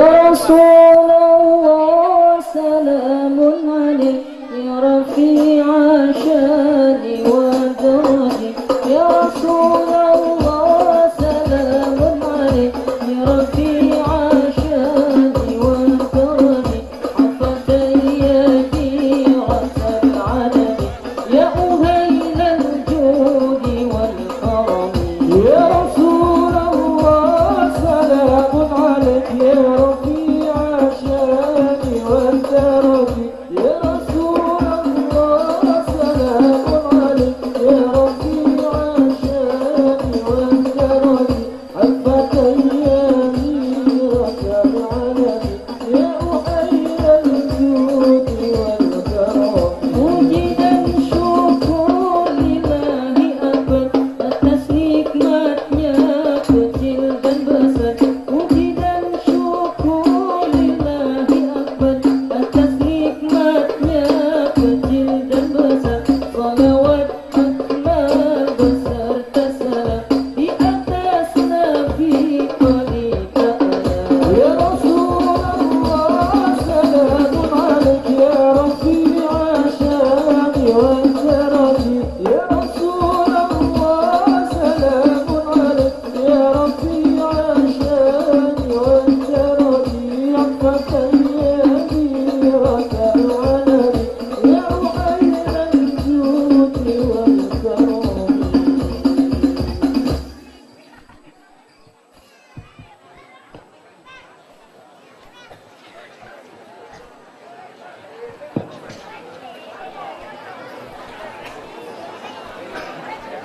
رسول الله سلام عليك يا رفيع الشان والدرج يا رسول الله سلام عليك يا رفيع الشان والدرج عفت يدي عسى العلم يا أهيل الجود والكرم يا رسول الله سلام عليك يا رفيع الشان والدرج يا رسول الله سلام عليك يا رفيع الشان والدرج عفت يمينك العلم يا أهيل الجود والكرم مجدا syukur lillahi akbar atas nikmatnya kecil dan besar. Puji dan syukur lillahi akbar atas nikmatnya kecil dan besar. Salawat akmal beserta salam di atas Nabi Qali Ta'ala. Ya Rasulullah salamun alaik ya rafi'a syani wal karaji ya Rasulullah salamun alaik ya rafi'a syani wal karaji عفت يمينك العلم يا أهيل الجود والكرم.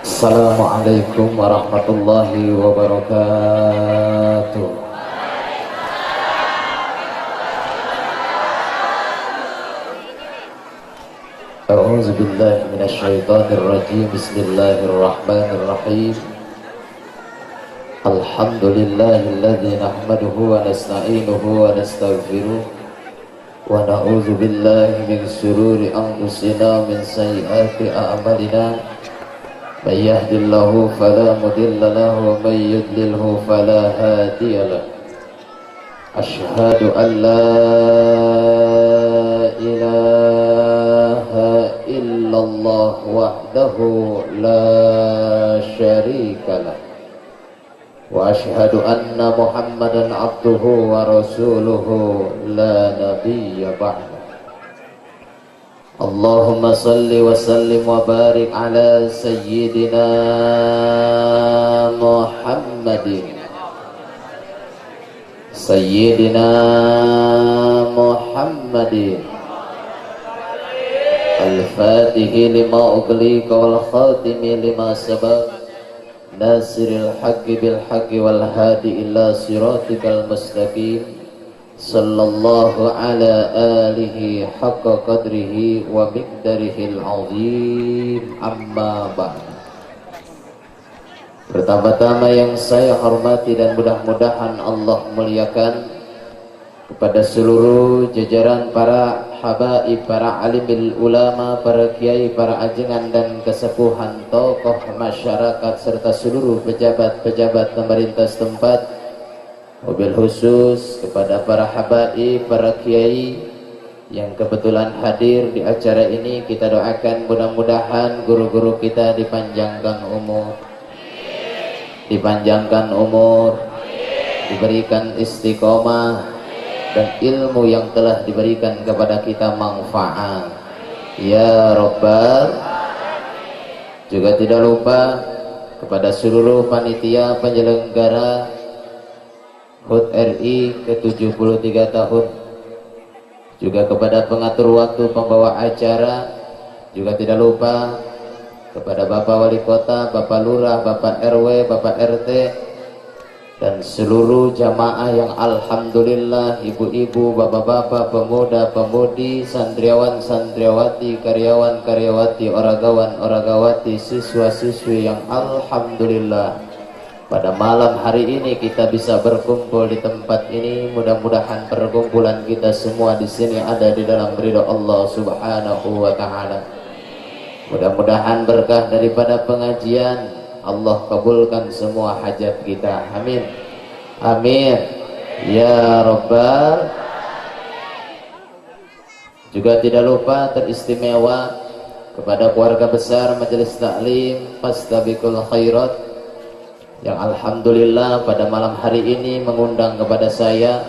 Assalamualaikum warahmatullahi wabarakatuh. A'udzu billahi minasy syaithanir rajim. Bismillahirrahmanirrahim. Alhamdulillahilladzi nahmaduhu wa nasta'inuhu wa nastaghfiruh wa na'udzu billahi min shururi anfusina min sayyiati a'malina. May yahdihillahu fala mudilla lahu wa may yudlilhu fala hadiya lahu. Asyhadu an la ilaha illallah wahdahu la syarika lah wa asyhadu anna Muhammadan abduhu wa rasuluhu la nabiyya ba'da. Allahumma salli wa sallim wa barik ala sayyidina Muhammadin Sayyidina Muhammadin Al-Fatihi lima ughliqa wal khatimi lima sabaq Nasiril haqqi bil haqqi wal hadi ila siratikal mustaqim Sallallahu ala alihi haqqa qadrihi wa miqdarihil azim. Amma ba'd. Pertama-tama yang saya hormati dan mudah-mudahan Allah muliakan kepada seluruh jajaran para habaib, para alimil ulama, para kiai, para ajengan dan kesepuhan, tokoh masyarakat serta seluruh pejabat-pejabat pemerintah setempat. Wabil khusus kepada para habaib, para kiai yang kebetulan hadir di acara ini, kita doakan mudah-mudahan guru-guru kita dipanjangkan umur, diberikan istiqomah dan ilmu yang telah diberikan kepada kita manfaat ya Rabbal. Juga tidak lupa kepada seluruh panitia penyelenggara HUT RI ke-73 tahun, juga kepada pengatur waktu pembawa acara, juga tidak lupa kepada Bapak Wali Kota, Bapak Lurah, Bapak RW, Bapak RT, dan seluruh jamaah yang alhamdulillah, ibu-ibu, bapak-bapak, pemuda, pemudi, santriawan, santriawati, karyawan, karyawati, oragawan, oragawati, siswa-siswi yang alhamdulillah pada malam hari ini kita bisa berkumpul di tempat ini. Mudah-mudahan perkumpulan kita semua di sini ada di dalam ridha Allah Subhanahu wa taala. Mudah-mudahan berkah daripada pengajian Allah kabulkan semua hajat kita. Amin. Amin. ya Rabbal. Juga tidak lupa teristimewa kepada keluarga besar Majelis Taklim Fastabiqul Khairat yang alhamdulillah pada malam hari ini mengundang kepada saya,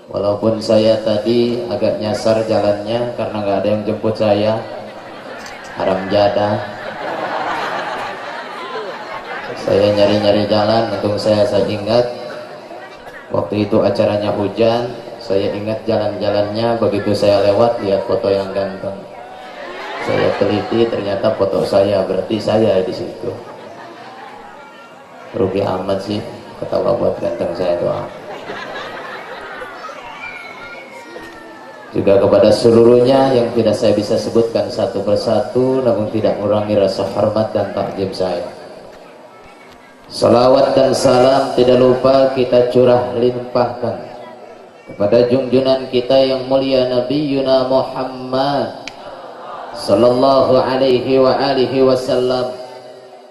walaupun saya tadi agak nyasar jalannya karena nggak ada yang jemput saya, haram jadah. Saya nyari-nyari jalan, untung saya ingat waktu itu acaranya hujan. Saya ingat jalan-jalannya, begitu saya lewat lihat foto yang ganteng. Saya teliti, ternyata foto saya, berarti saya di situ. Rugi amat sih, ketawa buat ganteng saya doang. Juga kepada seluruhnya yang tidak saya bisa sebutkan satu persatu, namun tidak mengurangi rasa hormat dan takjub saya. Salawat dan salam tidak lupa kita curah limpahkan kepada junjungan kita yang mulia Nabi Yuna Muhammad sallallahu alaihi wa alihi wasallam.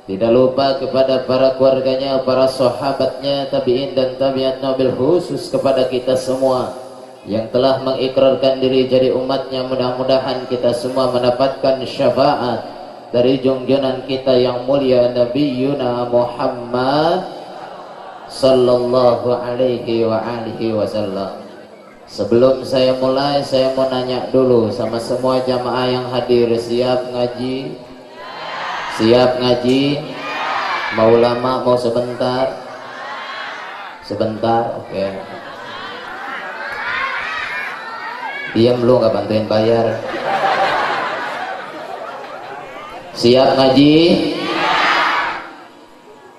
Tidak lupa kepada para keluarganya, para sahabatnya, tabi'in dan tabi'at nabil, khusus kepada kita semua yang telah mengikrarkan diri jadi umatnya. Mudah-mudahan kita semua mendapatkan syafaat dari junjungan kita yang mulia Nabi Yuna Muhammad sallallahu alaihi wa alihi wasallam. Sebelum saya mulai, saya mau nanya dulu sama semua jamaah yang hadir, siap ngaji? Siap ngaji? Mau lama, mau sebentar? Sebentar, oke. Diam lu, nggak bantuin bayar. Siap ngaji?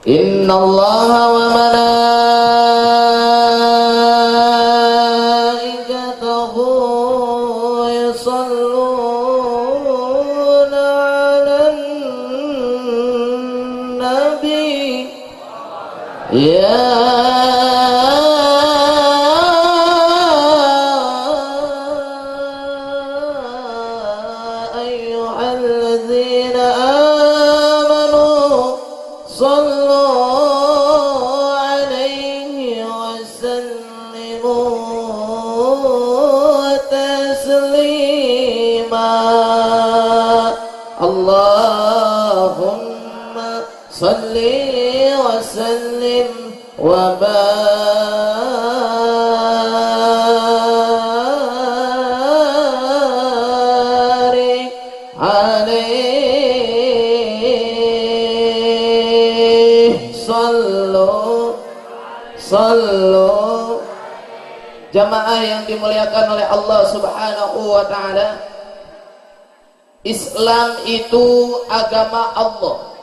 Innallaha wa malaikatahu yusalluna 'alan nabi ya ayyuhalladzina amanu sallu alaihi wasallimu taslima. Allahumma salli wa sallim wa barik alaihi. Sallu. Jamaah yang dimuliakan oleh Allah Subhanahu wa ta'ala, Islam itu agama Allah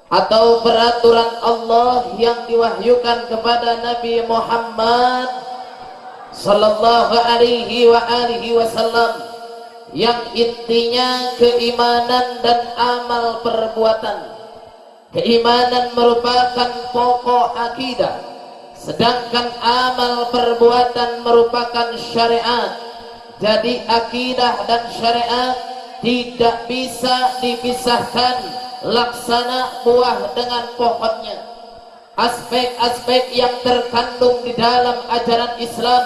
atau peraturan Allah yang diwahyukan kepada Nabi Muhammad sallallahu alaihi wa alihi wasallam, yang intinya keimanan dan amal perbuatan. Keimanan merupakan pokok akidah, sedangkan amal perbuatan merupakan syariat. Jadi akidah dan syariat tidak bisa dipisahkan, laksana buah dengan pohonnya. Aspek-aspek yang terkandung di dalam ajaran Islam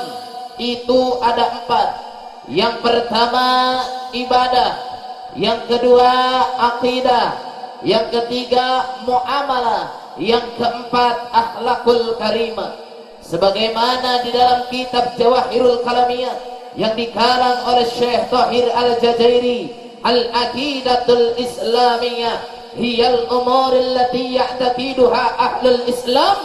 itu ada 4. Yang pertama ibadah, yang kedua akidah, yang ketiga muamalah, yang keempat akhlakul karimah. Sebagaimana di dalam kitab Jawahirul Kalamiyah yang dikarang oleh Syekh Thahir Al-Jazairi, Al-Aqidatul Islamiyah hiyal umur allati ya'taqiduha ahlul Islam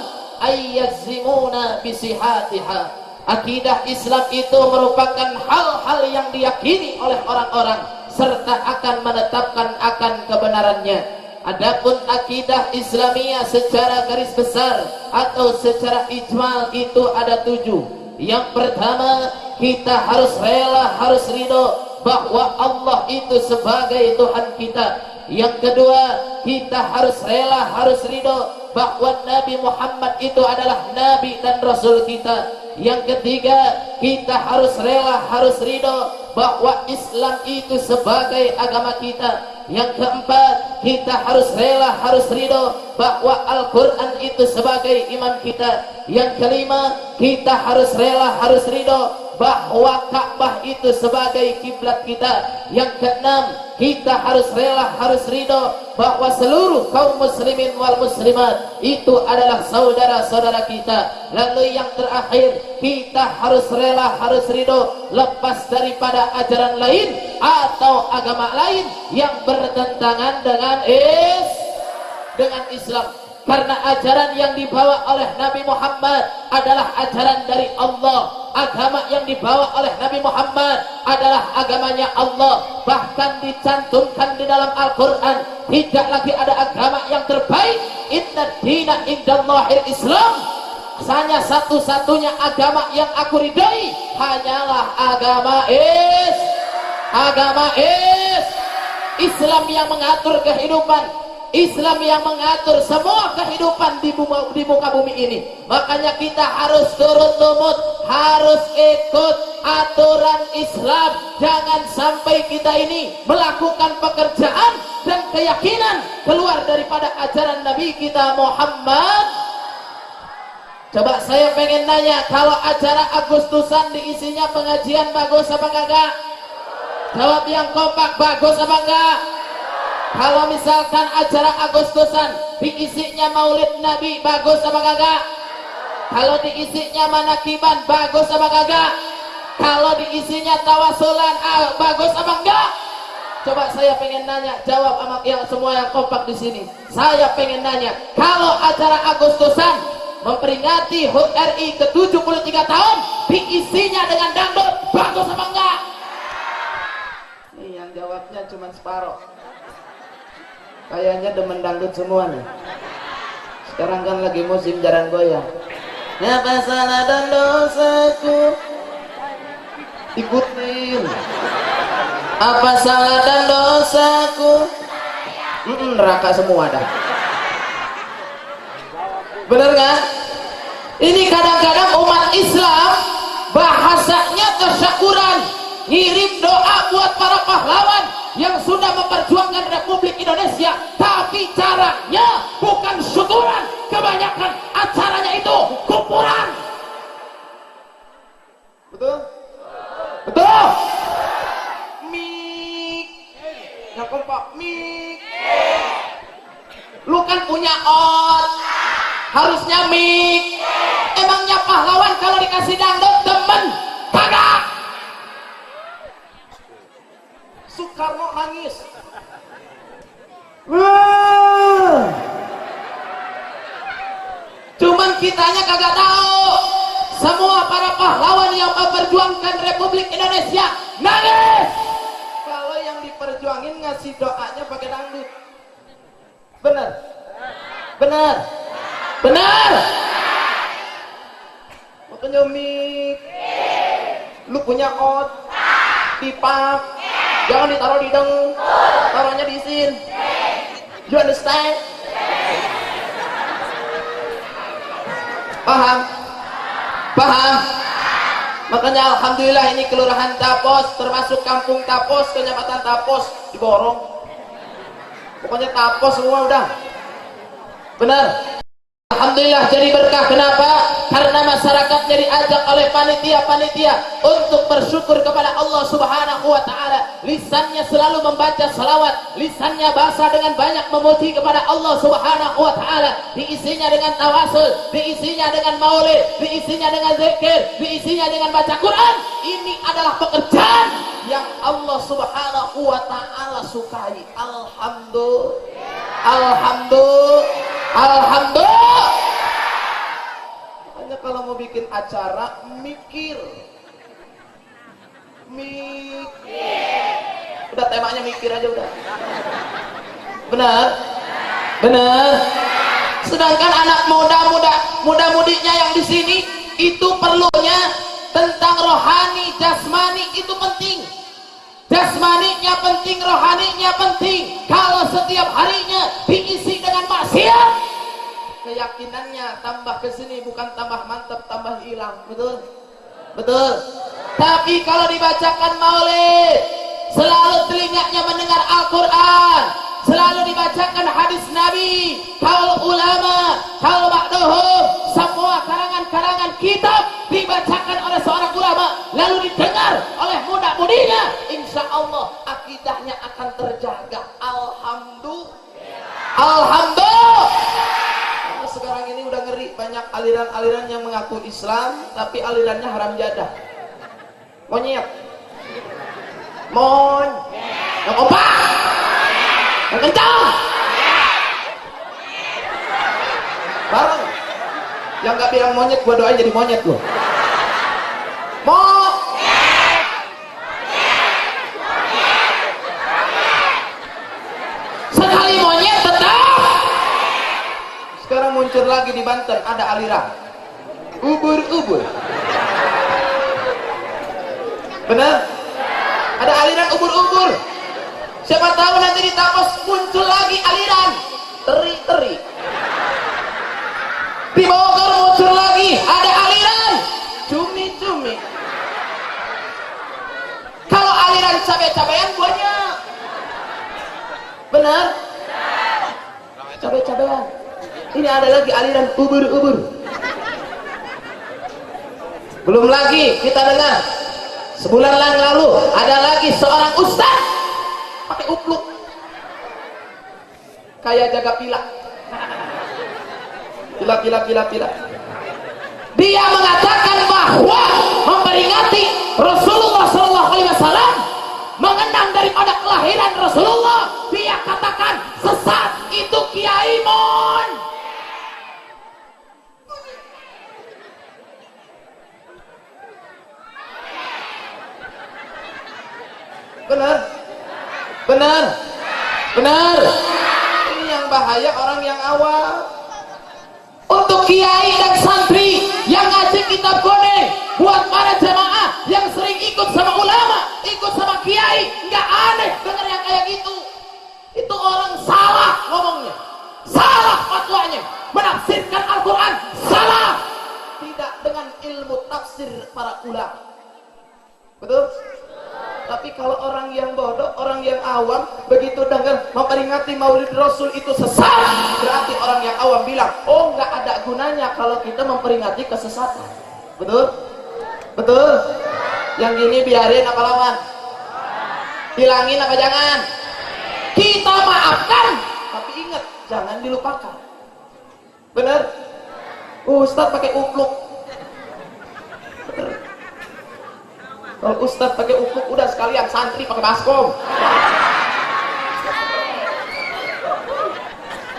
ayyazimuna bisihatiha. Akidah Islam itu merupakan hal-hal yang diyakini oleh orang-orang serta akan menetapkan akan kebenarannya. Adapun akidah Islamiyah secara garis besar atau secara ijmal itu ada 7. Yang pertama, kita harus rela, harus ridho bahwa Allah itu sebagai Tuhan kita. Yang kedua, kita harus rela, harus ridho bahwa Nabi Muhammad itu adalah Nabi dan Rasul kita. Yang ketiga, kita harus rela, harus ridho bahwa Islam itu sebagai agama kita. Yang keempat, kita harus rela, harus ridho bahwa Al-Quran itu sebagai imam kita. Yang kelima, kita harus rela, harus ridho bahwa Ka'bah itu sebagai kiblat kita. Yang keenam, kita harus rela, harus ridho bahwa seluruh kaum muslimin wal muslimat itu adalah saudara-saudara kita. Lalu yang terakhir, kita harus rela, harus ridho lepas daripada ajaran lain atau agama lain yang bertentangan dengan Islam. Karena ajaran yang dibawa oleh Nabi Muhammad adalah ajaran dari Allah. Agama yang dibawa oleh Nabi Muhammad adalah agamanya Allah. Bahkan dicantumkan di dalam Al-Quran, tidak lagi ada agama yang terbaik. Inna dina indallahil Islam. Hanya satu-satunya agama yang aku ridhoi hanyalah agama Islam yang mengatur kehidupan, Islam yang mengatur semua kehidupan di muka bumi ini. Makanya kita harus turun lumut, harus ikut aturan Islam. Jangan sampai kita ini melakukan pekerjaan dan keyakinan keluar daripada ajaran Nabi kita Muhammad. Coba saya pengen nanya, kalau acara Agustusan diisinya pengajian, bagus apa enggak? Jawab yang kompak, bagus apa enggak? Kalau misalkan acara Agustusan diisinya maulid Nabi, bagus apa kagak? Kalau diisinya manakiban, bagus apa kagak? Kalau diisinya tawasulan, bagus apa enggak? Coba saya pengen nanya, jawab sama yang semua yang kompak di sini. Saya pengen nanya, kalau acara Agustusan memperingati HUT RI ke-73 tahun diisinya dengan dangdut, bagus apa enggak? Ini yang jawabnya cuma separuh. Kayaknya demen dangdut semua nih. Sekarang kan lagi musim jaran goyang. Apa salah dan dosaku? Ikutin. Apa salah dan dosaku? Neraka semua dah. Bener kan? Ini kadang-kadang umat Islam bahasanya tasyakuran, ngirim doa buat para pahlawan yang sudah memperjuangkan Republik Indonesia, tapi caranya bukan syukuran. Kebanyakan acaranya itu kupuran. Betul? Betul? Mik, yang kompak, mik. Lu kan punya harusnya mik. Emangnya pahlawan kalau dikasih dangdut demen? Kagak. Soekarno nangis. Cuman kitanya kagak tahu. Semua para pahlawan yang memperjuangkan Republik Indonesia nangis. Kalau yang diperjuangin ngasih doanya pakai dangdut. Bener? Bener? Bener? Makanya mik. Lu punya pipa. Jangan ditaruh di deng, taruhnya di sin. You understand? Paham? Paham? Makanya alhamdulillah ini kelurahan Tapos, termasuk kampung Tapos, kecamatan Tapos diborong. Pokoknya Tapos semua udah. Benar? Alhamdulillah jadi berkah. Kenapa? Karena masyarakatnya diajak oleh panitia-panitia untuk bersyukur kepada Allah Subhanahu wa Ta'ala. Lisannya selalu membaca salawat, lisannya basah dengan banyak memuji kepada Allah Subhanahu wa Ta'ala. Diisinya dengan tawasul, diisinya dengan maulid, diisinya dengan zikir, diisinya dengan baca Quran. Ini adalah pekerjaan yang Allah Subhanahu wa Ta'ala sukai. Alhamdulillah. Alhamdulillah. Alhamdulillah. Makanya kalau mau bikin acara mikir. Udah temanya mikir aja udah. Benar? Benar. Sedangkan anak muda-mudinya yang di sini itu perlunya tentang rohani, jasmani itu penting. Jasmaninya penting, rohaninya penting. Kalau setiap harinya diisi dengan maksiat, keyakinannya tambah ke sini bukan tambah mantap, tambah hilang. Betul? Betul. Tapi kalau dibacakan maulid, selalu telinganya mendengar Al-Quran, selalu dibacakan hadis Nabi, kaul ulama, kaul ba'duhum, semua karangan-karangan kitab dibacakan oleh seorang ulama, lalu didengar oleh muda-mudinya, insya Allah akidahnya akan terjaga. Alhamdulillah. Alhamdulillah. Karena sekarang ini udah ngeri, banyak aliran-aliran yang mengaku Islam tapi alirannya haram jadah. Monyet, yang kompak, yang kencang, bareng. Yang gak bilang monyet, gua doain jadi monyet loh. Sekali monyet tetap. Sekarang muncul lagi di Banten, ada aliran ubur-ubur. Benar? Ada aliran ubur-ubur. Siapa tahu nanti di Tapos muncul lagi aliran teri-teri. Di Bogor muncul lagi ada aliran cumi-cumi. Kalau aliran cabai-cabean banyak. Benar? Cabai-cabean. Ini ada lagi aliran ubur-ubur. Belum lagi kita dengar sebulan yang lalu ada lagi seorang ustaz pakai upluk kayak jaga pila. Dia mengatakan bahwa memperingati Rasulullah SAW, mengenang daripada kelahiran Rasulullah. Dia katakan sesat itu Kiai Mon. Benar. Ini yang bahaya orang yang awam. Untuk kiai dan santri yang ngaji kitab kuning, buat para jamaah yang sering ikut sama ulama, ikut sama kiai, nggak aneh dengar yang kayak gitu. Itu orang salah ngomongnya, salah fatwanya, menafsirkan Al-Quran salah, tidak dengan ilmu tafsir para ulama. Betul? Tapi kalau orang yang bodoh, orang yang awam, begitu dengar memperingati Maulid Rasul itu sesat, berarti orang yang awam bilang, oh nggak ada gunanya kalau kita memperingati kesesatan. Betul? Betul? Yang gini biarin apa lawan? Hilangin apa jangan? Kita maafkan, tapi ingat jangan dilupakan. Bener? Ustaz pakai upluk. Kalau ustaz pakai upluk, udah sekalian santri pakai baskom.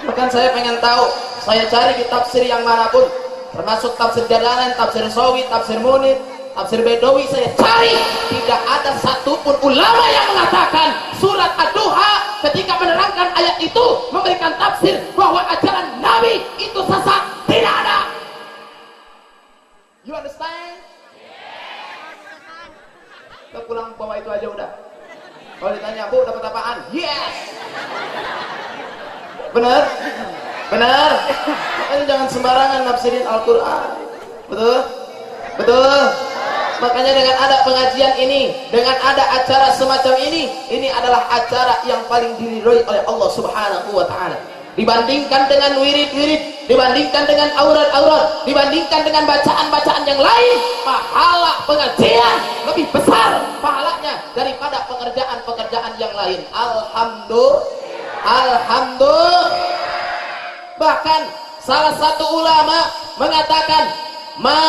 Bahkan saya pengen tahu, saya cari di tafsir yang manapun, termasuk tafsir Jalalan, tafsir Sawi, tafsir Munir, tafsir Bedawi, saya cari tidak ada satupun ulama yang mengatakan surat Ad-Duha ketika menerangkan ayat itu memberikan tafsir bahwa ajaran Nabi itu sesat. Tidak ada. You understand? Kita pulang bawa itu aja udah. Kalau ditanya, Bu dapat apaan? Yes. Benar? Benar? Makanya jangan sembarangan nafsirin Al-Quran. Betul? Betul? Makanya dengan ada pengajian ini, dengan ada acara semacam ini adalah acara yang paling diridhoi oleh Allah Subhanahu wa Ta'ala. Dibandingkan dengan wirid-wirid, dibandingkan dengan aurat-aurat, dibandingkan dengan bacaan-bacaan yang lain, pahala pengajian lebih besar pahalanya daripada pekerjaan-pekerjaan yang lain. Alhamdulillah. Alhamdulillah. Bahkan salah satu ulama mengatakan, ma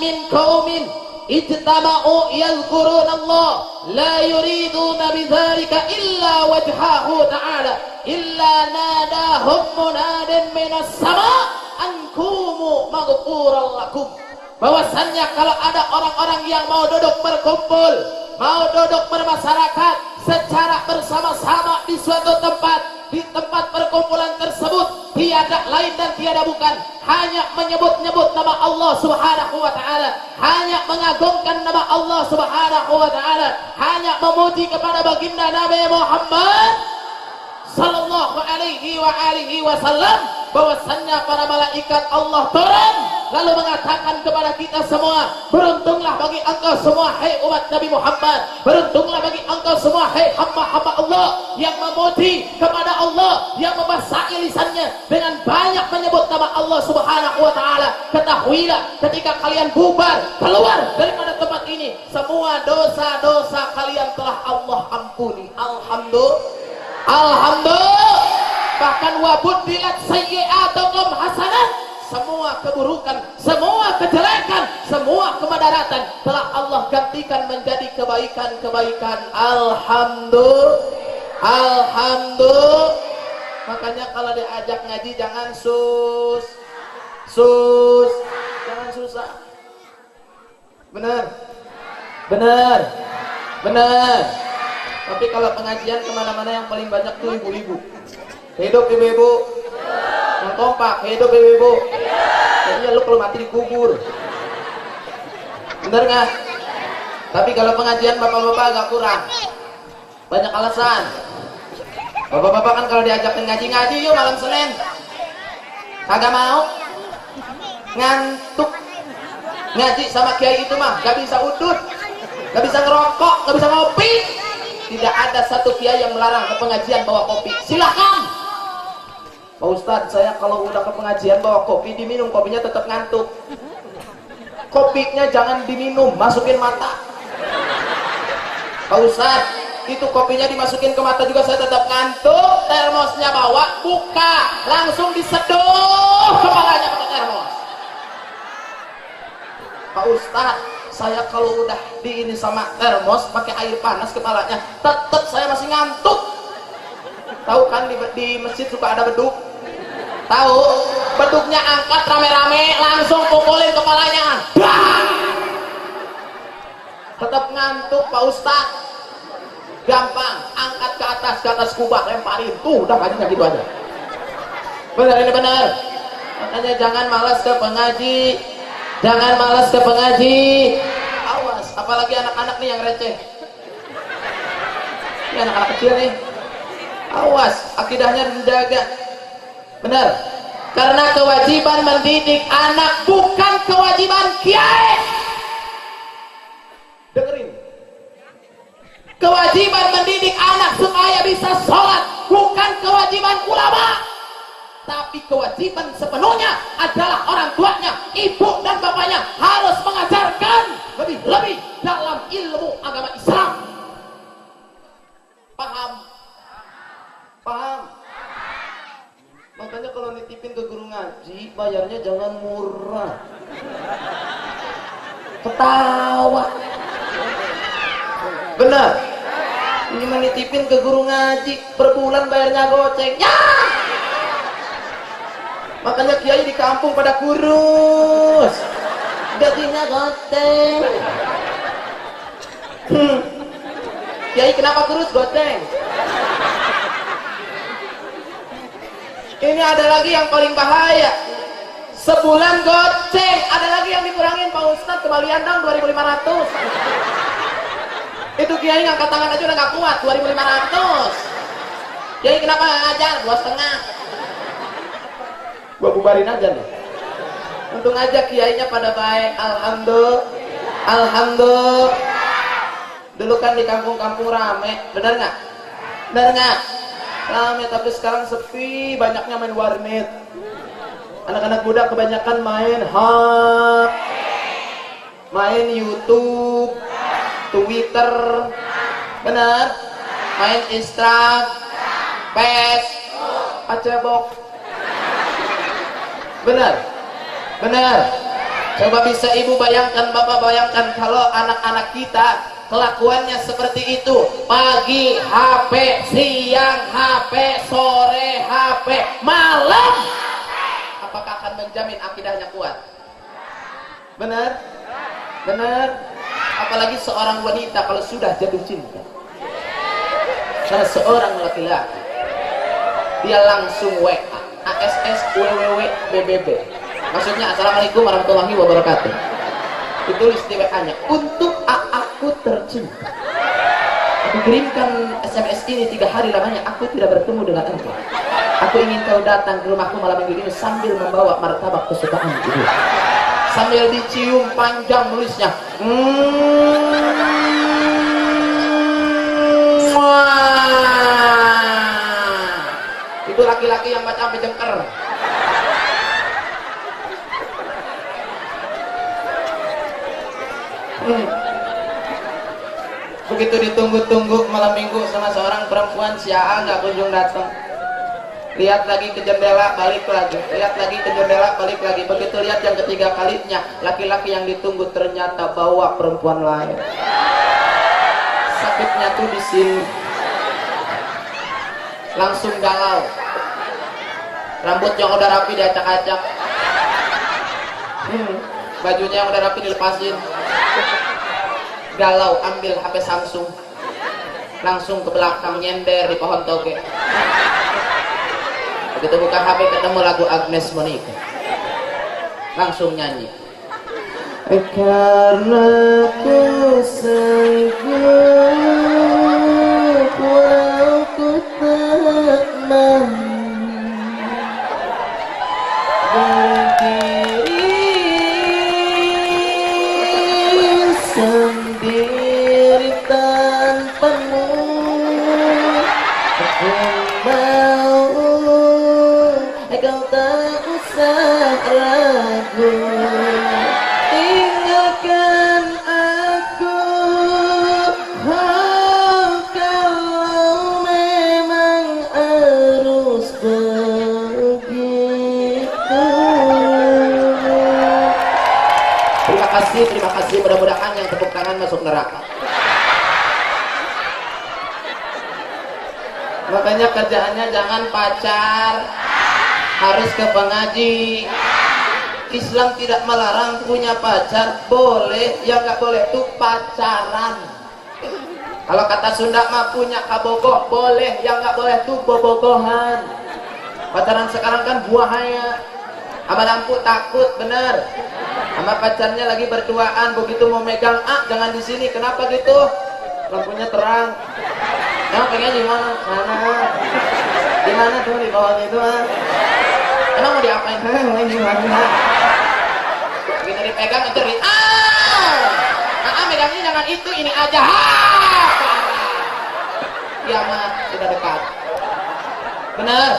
min qaumin ijtama'u yadhkuruna Allah la yuriduna bidzalika illa wajhahu ta'ala illa nadahum munadin minas sama' ankumu maghfuran lakum. Bahwasannya kalau ada orang-orang yang mau duduk berkumpul, mau duduk bermasyarakat secara bersama-sama di suatu tempat, di tempat perkumpulan tersebut tiada lain dan tiada bukan hanya menyebut-nyebut nama Allah Subhanahu wa Ta'ala, hanya mengagungkan nama Allah Subhanahu wa Ta'ala, hanya memuji kepada baginda Nabi Muhammad sallallahu alaihi wa alihi wasallam, bahwasannya para malaikat Allah turun lalu mengatakan kepada kita semua, beruntunglah bagi engkau semua hai umat Nabi Muhammad, beruntunglah bagi engkau semua hai hamba-hamba Allah yang memuji kepada Allah, yang membasahi lisannya dengan banyak menyebut nama Allah Subhanahu wa taala. Ketahuilah ketika kalian bubar keluar daripada tempat ini, semua dosa-dosa kalian telah Allah ampuni. Alhamdulillah. Bahkan wabuddilat sayyi'atukum hasanat, semua keburukan, semua kejelekan, semua kemadaratan telah Allah gantikan menjadi kebaikan-kebaikan. Alhamdulillah. Makanya kalau diajak ngaji jangan jangan susah. Benar. Tapi kalau pengajian kemana-mana yang paling banyak tuh ibu-ibu. Hidup ibu-ibu yang kompak, hidup ibu-ibu. Jadi lu kalau mati dikubur. Bener nggak? Tapi kalau pengajian bapak-bapak agak kurang, banyak alasan. Bapak-bapak kan kalau diajakin ngaji yuk malam Senin kagak mau, ngantuk. Ngaji sama kiai itu mah gak bisa udut, gak bisa ngerokok, gak bisa ngopi. Tidak ada satu kiai yang melarang ke pengajian bawa kopi. Silakan Pak Ustadz, saya kalau udah ke pengajian bawa kopi diminum, kopinya tetap ngantuk. Kopinya jangan diminum, masukin mata. Pak Ustadz, itu kopinya dimasukin ke mata juga saya tetap ngantuk. Termosnya bawa, buka, langsung diseduh kepalanya pakai termos. Pak Ustadz, saya kalau udah di ini sama termos pakai air panas kepalanya, tetap saya masih ngantuk. Tahu kan di masjid suka ada beduk? Tahu? Beduknya angkat rame-rame, langsung pukulin kepalanya. Tetap ngantuk Pak Ustadz. Gampang, angkat ke atas kubah, lemparin. Tuh, udah ngajinya gitu aja. Benar ini benar. Makanya jangan malas ke pengaji. Jangan malas ke pengaji. Awas, apalagi anak-anak nih yang receh. Ini anak-anak kecil nih. Awas, akidahnya dijaga. Benar. Karena kewajiban mendidik anak bukan kewajiban kiai. Dengerin. Kewajiban mendidik anak supaya bisa sholat bukan kewajiban ulama, tapi kewajiban sepenuhnya adalah orang tuanya, ibu dan bapaknya harus mengajarkan lebih-lebih dalam ilmu agama Islam. Paham? Makanya kalau nitipin ke guru ngaji, bayarnya jangan murah. Ketawa. Benar. Ini menitipin ke guru ngaji, per bulan bayarnya goceng. Ya! Makanya kiai di kampung pada kurus, gajinya goceng. Kiai kenapa kurus goceng? Ini ada lagi yang paling bahaya. Sebulan goceng, ada lagi yang dikurangin Pak Ustadz, kembalian dong 2.500. Itu kiai ngangkat tangan aja udah gak kuat, 2.500. Kiai kenapa gak ngajar? 2,5. Gua bubarin aja nih. Untung aja kiainya pada baik. Alhamdulillah. Dulu kan di kampung-kampung rame, bener nggak? Rame, tapi sekarang sepi, banyaknya main warnet. Anak-anak muda kebanyakan main HP, main YouTube, Twitter, bener? Main Instagram, Facebook, Facebook. Benar. Coba bisa ibu bayangkan, bapak bayangkan kalau anak-anak kita kelakuannya seperti itu. Pagi HP, siang HP, sore HP, malam. Apakah akan menjamin akidahnya kuat? Benar. Apalagi seorang wanita kalau sudah jatuh cinta sama seorang laki-laki, dia langsung WA, ASS, WWW, BBB. Maksudnya Assalamualaikum warahmatullahi wabarakatuh. Ditulis di WA-nya, untuk aku tercinta, aku kirimkan SMS ini 3 hari lamanya aku tidak bertemu dengan engkau. Aku ingin kau datang ke rumahku malam minggu ini sambil membawa martabak kesukaan ibu. Sambil dicium panjang nulisnya. Itu laki-laki yang baca sampai jengker. Begitu ditunggu-tunggu malam minggu sama seorang perempuan, si A nggak kunjung datang. Lihat lagi ke jendela, balik lagi. Lihat lagi ke jendela, balik lagi. Begitu lihat yang ketiga kalinya, laki-laki yang ditunggu ternyata bawa perempuan lain. Sakitnya tuh di sini. Langsung galau. Rambut yang udah rapi diacak-acak. Bajunya yang udah rapi dilepasin. Galau, ambil HP Samsung. Langsung ke belakang nyender di pohon toge. Begitu buka HP ketemu lagu Agnes Monica, langsung nyanyi. Karena ku sanggup walau ku tak mampu berdiri sendiri tanpamu. Aku mau kau tak usah ragu, tinggalkan aku. Oh, kalau memang harus begitu. Terima kasih. Mudah-mudahan yang tepuk tangan masuk neraka. Makanya kerjaannya jangan pacar, harus ke pengaji. Islam tidak melarang punya pacar, boleh. Yang nggak boleh tuh pacaran. Kalau kata Sunda mah punya kabogoh boleh, yang nggak boleh tuh bobogohan. Pacaran sekarang kan buahaya, sama lampu takut, bener. Sama pacarnya lagi berduaan, begitu mau megang, jangan di sini. Kenapa gitu? Lampunya terang. Yang pengen di mana? Sana. Di mana tuh di bawah itu? Emang mau diapain? Mau gimana? Begitu dipegang ngecerit. Megangnya jangan itu, ini aja. Kiamat sudah dekat. Bener.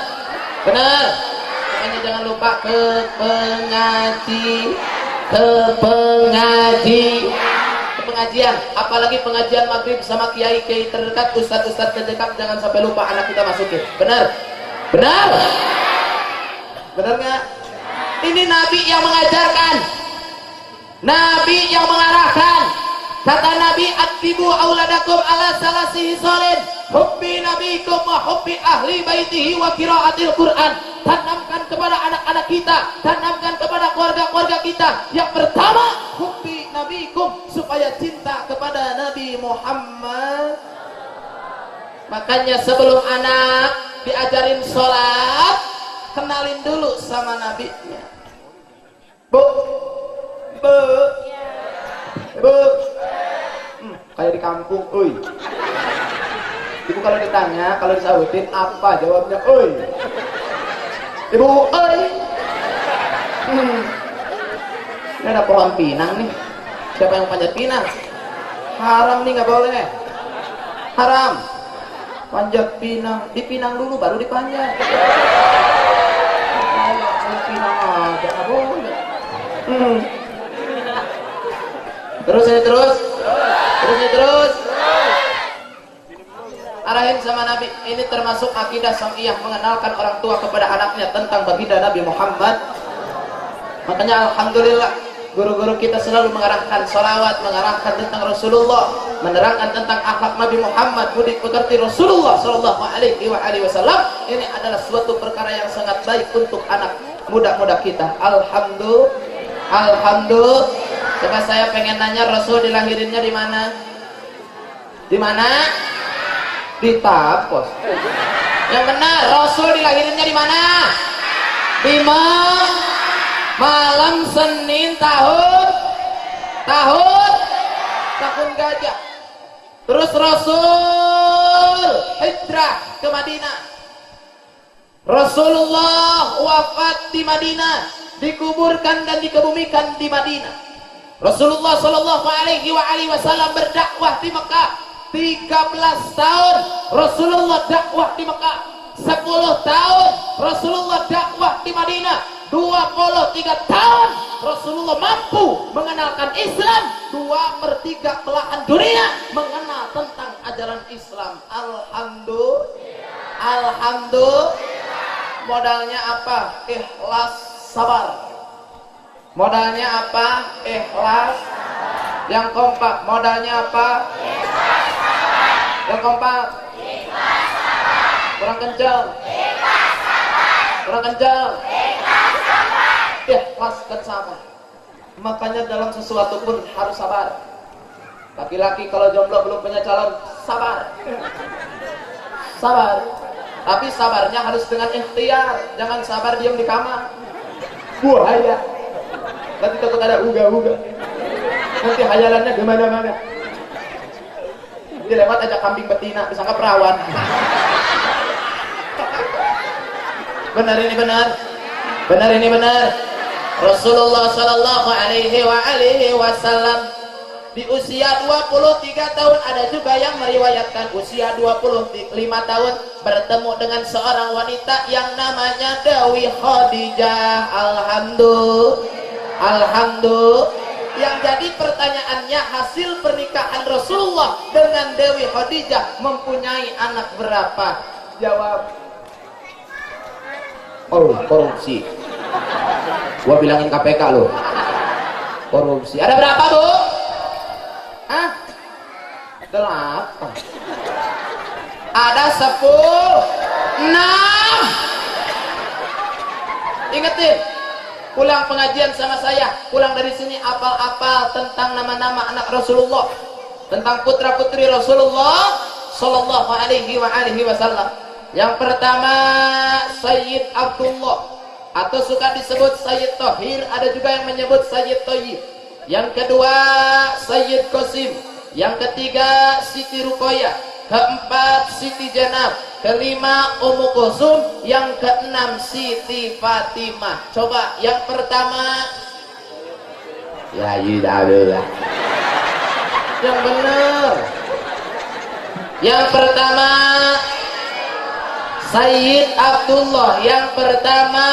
Makanya jangan lupa ke pengajian, apalagi pengajian maghrib sama kiai terdekat, ustadz terdekat, jangan sampai lupa anak kita masukin. Bener nggak? Ini Nabi yang mengajarkan, Nabi yang mengarahkan. Kata Nabi, atibu auladakum ala salasi hisolin, hubbi nabikum wa hubbi ahli baitihi wa qiraatil Quran. Tanamkan kepada anak-anak kita, tanamkan kepada keluarga-keluarga kita. Yang pertama, hubbi nabikum, supaya cinta kepada Nabi Muhammad. Makanya sebelum anak diajarin sholat, kenalin dulu sama nabinya. Bu kayak di kampung, oi. Ibu kalau ditanya, kalau disautin apa jawabnya, oi. Ibu, oi. Ini ada pohon pinang nih. Siapa yang panjat pinang? Haram nih, nggak boleh. Haram. Panjat pinang, dipinang dulu baru dipanjat. Pinang aja, nggak boleh. Terus. Arahin sama Nabi. Ini termasuk akidah samiyah, mengenalkan orang tua kepada anaknya tentang baginda Nabi Muhammad. Makanya alhamdulillah guru-guru kita selalu mengarahkan salawat, mengarahkan tentang Rasulullah, menerangkan tentang akhlak Nabi Muhammad, budi pekerti Rasulullah Shallallahu Alaihi Wasallam. Ini adalah suatu perkara yang sangat baik untuk anak muda-muda kita. Alhamdulillah. Coba saya pengen nanya, Rasul dilahirinnya di mana? Di mana? Di Tapos. Yang benar, Rasul dilahirinnya di mana? Di malam Senin tahun gajah. Terus Rasul hijrah ke Madinah. Rasulullah wafat di Madinah, dikuburkan dan dikebumikan di Madinah. Rasulullah Shallallahu Alaihi Wasallam berdakwah di Mekah 13 tahun. Rasulullah dakwah di Mekah 10 tahun. Rasulullah dakwah di Madinah 23 tahun. Rasulullah mampu mengenalkan Islam. 2/3 belahan dunia mengenal tentang ajaran Islam. Alhamdulillah. Modalnya apa? Ikhlas, sabar. Modalnya apa? Ikhlas. Yang kompak, modalnya apa? Ikhlas, sabar. Yang kompak? Ikhlas, sabar. Kurang kencang? Ikhlas, sabar. Kurang kencang? Ikhlas, sabar. Ikhlas dan sabar. Makanya dalam sesuatu pun harus sabar. Laki-laki kalau jomblo belum punya calon, sabar. Sabar. Tapi sabarnya harus dengan ikhtiar. Jangan sabar diam di kamar. Buaya. Nanti takut ada uga-uga. Nanti hayalannya kemana-mana. Dia lewat aja kambing betina, disangka perawan. Benar ini benar. Benar ini benar. Rasulullah Shallallahu Alaihi Wasallam di usia 23 tahun, ada juga yang meriwayatkan usia 25 tahun, bertemu dengan seorang wanita yang namanya Dewi Khadijah. Alhamdulillah. Yang jadi pertanyaannya, hasil pernikahan Rasulullah dengan Dewi Khadijah mempunyai anak berapa? Jawab. Oh, korupsi. Gua bilangin KPK loh. Korupsi. Ada berapa, Bu? Hah? 8. Ada 10. 6. Ingetin. Pulang pengajian sama saya, pulang dari sini apal-apal tentang nama-nama anak Rasulullah, tentang putra-putri Rasulullah Sallallahu Alaihi Wasallam. Yang pertama Sayyid Abdullah, atau suka disebut Sayyid Tahir, ada juga yang menyebut Sayyid Thayyib. Yang kedua Sayyid Qasim. Yang ketiga Siti Ruqayyah. Keempat Siti Jenab. Kelima Ummu Kulsum. Yang keenam Siti Fatimah. Coba yang pertama. Ya yudah. Yang benar. Yang pertama Sayyid Abdullah. Yang pertama.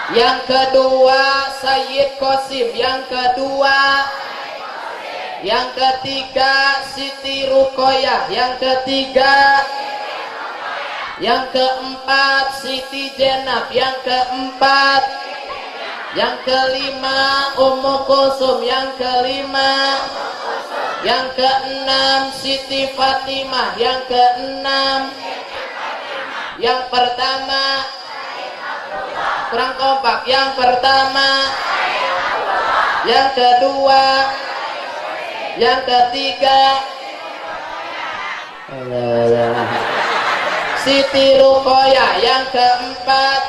Yang kedua Sayyid Qasim. Yang kedua, yang ketiga Siti Ruqayyah. Yang ketiga, yang keempat Siti Jenab. Yang keempat, yang kelima Ummu Kulsum. Yang kelima, yang keenam Siti Fatimah. Yang keenam, yang pertama, kurang kompak. Yang pertama, yang kedua, yang ketiga Siti Ruqayyah. Yang keempat,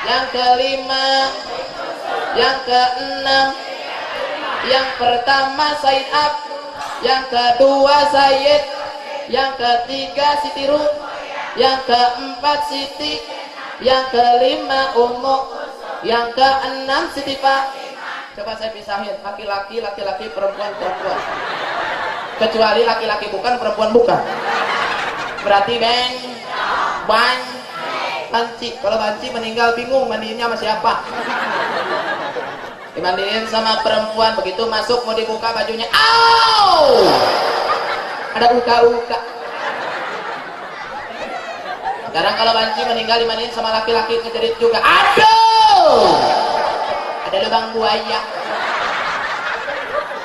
yang kelima, yang keenam, yang pertama Sayyid Ab, yang kedua Sayyid, yang ketiga Siti Ruqayyah, yang keempat Siti, yang kelima Ummu, yang keenam Siti Fatimah. Coba saya pisahin, laki-laki, perempuan. Kecuali laki-laki bukan, perempuan bukan. Berarti banci. Kalau banci meninggal bingung mandiinnya sama siapa. Dimandiin sama perempuan, begitu masuk mau dibuka bajunya, au! Ada uka-uka. Sekarang kalau banci meninggal dimandiin sama laki-laki ngejerit juga, aduh! Ada lubang buaya.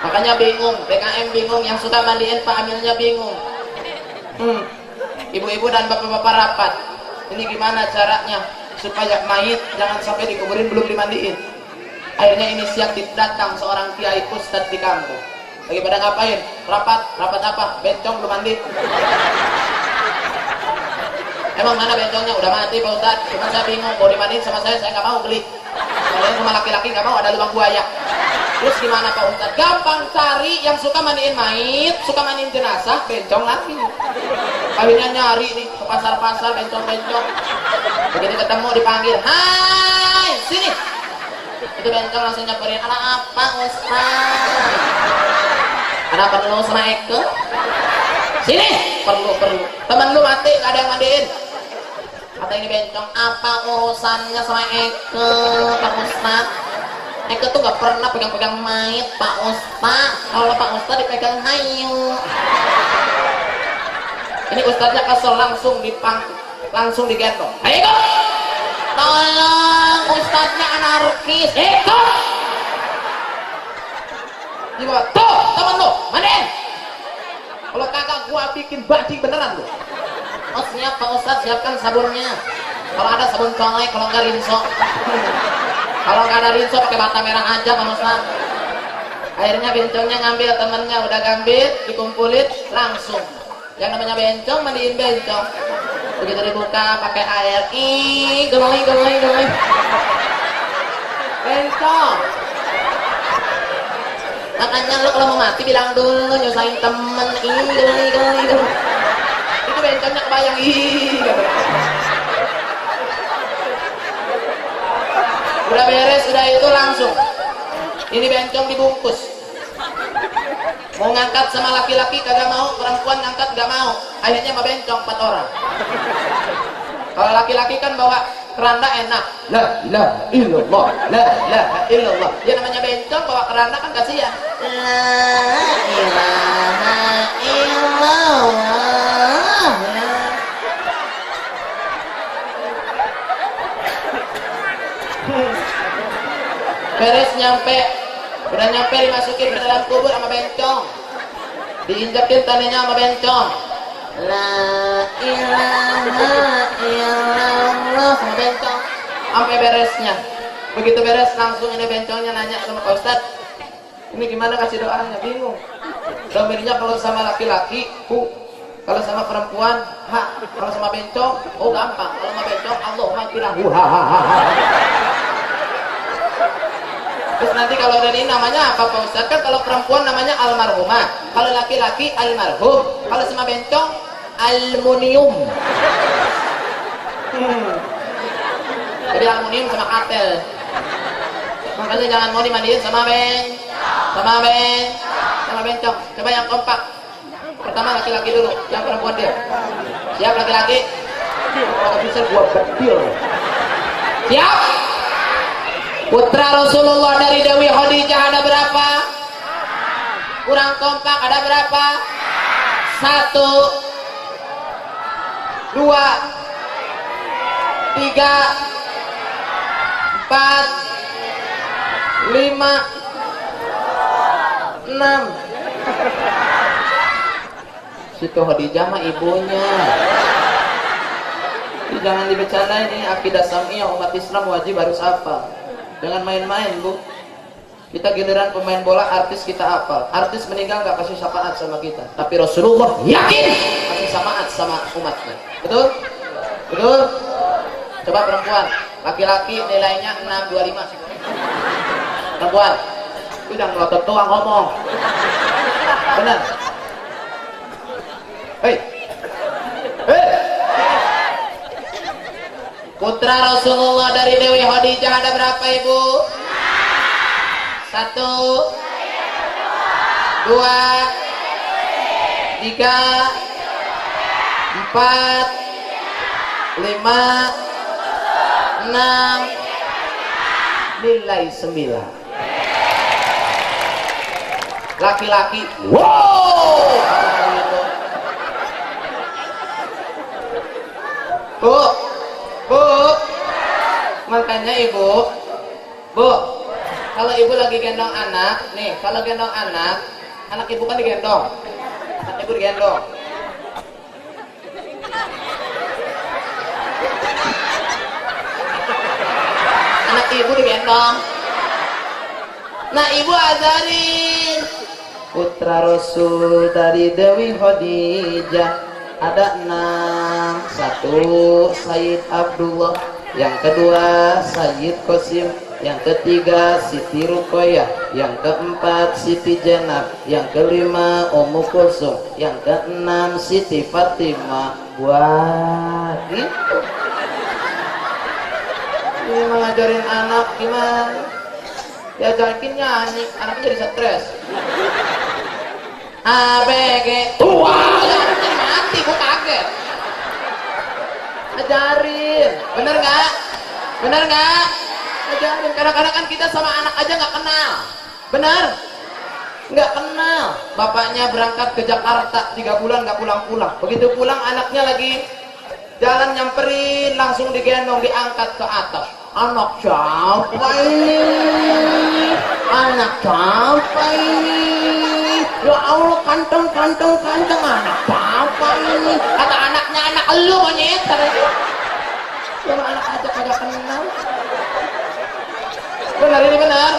Makanya bingung, BKM bingung, yang suka mandiin Pak Amilnya bingung. Ibu-ibu dan bapak-bapak rapat, ini gimana caranya supaya mayit jangan sampai dikuburin belum dimandiin. Akhirnya inisiatif datang seorang kiai ustadz di kampung. Lagi pada ngapain? Rapat apa? Bencong belum mandi. Emang mana bencongnya? Udah mati Pak Ustadz. Cuma saya bingung, mau dimandiin sama saya nggak mau beli. Kalian sama laki-laki nggak mau, ada lubang buaya. Terus gimana Pak Ustadz? Gampang, cari yang suka mandiin mayit, suka mandiin jenazah, bencong lagi. Kawinnya nyari nih ke pasar-pasar, bencong-bencong. Begitu ketemu dipanggil, hai sini. Itu bencong langsung nyamperin, ada apa Ustadz? Ada perlu sama Eke? Sini, perlu. Temen lu mati, gak ada yang mandiin. Kata ini bencong, apa urusannya sama Eke, Pak Ustadz? Eke tuh gak pernah pegang-pegang mayit, Pak Ustadz. Kalau Pak Ustadz dipegang hayu. Ini Ustadznya kesel, langsung digendong. Ayo, tolong, Ustadznya anarkis. Eke! Dibawa, tuh, temen lu, mandiin. Kalau kagak gua bikin bajing beneran lu. Oh siap Pak Ustadz, siapkan sabunnya. Kalau ada sabun colek, kalau enggak rinso. Kalau enggak ada rinso pakai bata merah aja Pak Ustadz. Akhirnya bencongnya ngambil temennya, udah ngambil, dikumpulin langsung. Yang namanya bencong mandiin bencong. Begitu dibuka pakai air, geling. Bencong. Makanya lo kalau mau mati bilang dulu, nyusahin temen, geling. Itu bencongnya kebayang, udah beres, udah itu langsung ini bencong dibungkus. Mau ngangkat sama laki-laki kagak mau, perempuan ngangkat gak mau, akhirnya sama bencong 4 orang. Kalau laki-laki kan bawa keranda enak, la ilaha illallah, la ilaha illallah. Dia namanya bencong bawa keranda kan kasihan, la ilaha illallah. Beres udah nyampe dimasukin ke dalam kubur sama bencong, diinjakin taninya sama bencong, la ilaha illallah sama bencong sampai beresnya. Begitu beres langsung ini bencongnya nanya sama Pak Ustadz, ini gimana kasih doanya? Bingung. Domirnya kalau sama laki-laki kalau sama perempuan kalau sama bencong gampang. Kalau sama bencong Allahumma kilahu Terus nanti kalau dari namanya apa Pak Ustadz? Kan kalau perempuan namanya almarhumah, kalau laki-laki almarhum, kalau sama bencong aluminium. Jadi aluminium sama katel. Makanya jangan mau dimandiin sama bencong. Coba yang kompak. Pertama laki-laki dulu, yang perempuan dia. Siap laki-laki? Kalau bisa gua bedil. Siap? Putra Rasulullah dari Dewi Khadijah ada berapa? Kurang kompak ada berapa? 1 2 3 4 5 6 Situ Khadijah mah ibunya. Jangan dibercandain, ini akidah samiyah umat Islam wajib harus hafal. Jangan main-main Bu. Kita giliran pemain bola, artis kita hafal. Artis meninggal gak kasih syafaat sama kita, tapi Rasulullah yakin kasih syafaat sama umatnya. Betul? Betul? Coba perempuan, laki-laki nilainya 625. Perempuan, udah ngelotot doang ngomong. Benar? Hei, putra Rasulullah dari Dewi Khadijah ada berapa Ibu? 1 2 3 4 5 6 nilai 9. Laki-laki, wow. Bu, makanya Ibu, kalau Ibu lagi gendong anak, nih, kalau gendong anak Ibu kan digendong, anak Ibu digendong. Anak Ibu digendong. Nah, Ibu azarin. Putra Rasul dari Dewi Khadijah ada 6. 1 Sayyid Abdullah, yang kedua Sayyid Qasim, yang ketiga Siti Ruqayyah, yang keempat Siti Jenab, yang kelima Ummu Kulsum, yang keenam Siti Fatimah. Wah, gitu. Ini ngajarin anak gimana? Diajakin nyanyi, anaknya jadi stres. ABG tua, anaknya mati, gua kaget. Ajarin, bener nggak? Bener nggak? Ajarin. Kadang-kadang kan kita sama anak aja nggak kenal, bener? Nggak kenal. Bapaknya berangkat ke Jakarta 3 bulan nggak pulang-pulang. Begitu pulang anaknya lagi jalan nyamperin, langsung digendong, diangkat ke atas. Anak siapa ini? Anak siapa ini? Ya Allah, kantong anak siapa ini? Kata anaknya, anak elu monyet. Sama anak aja kagak kenal. Benar ini benar.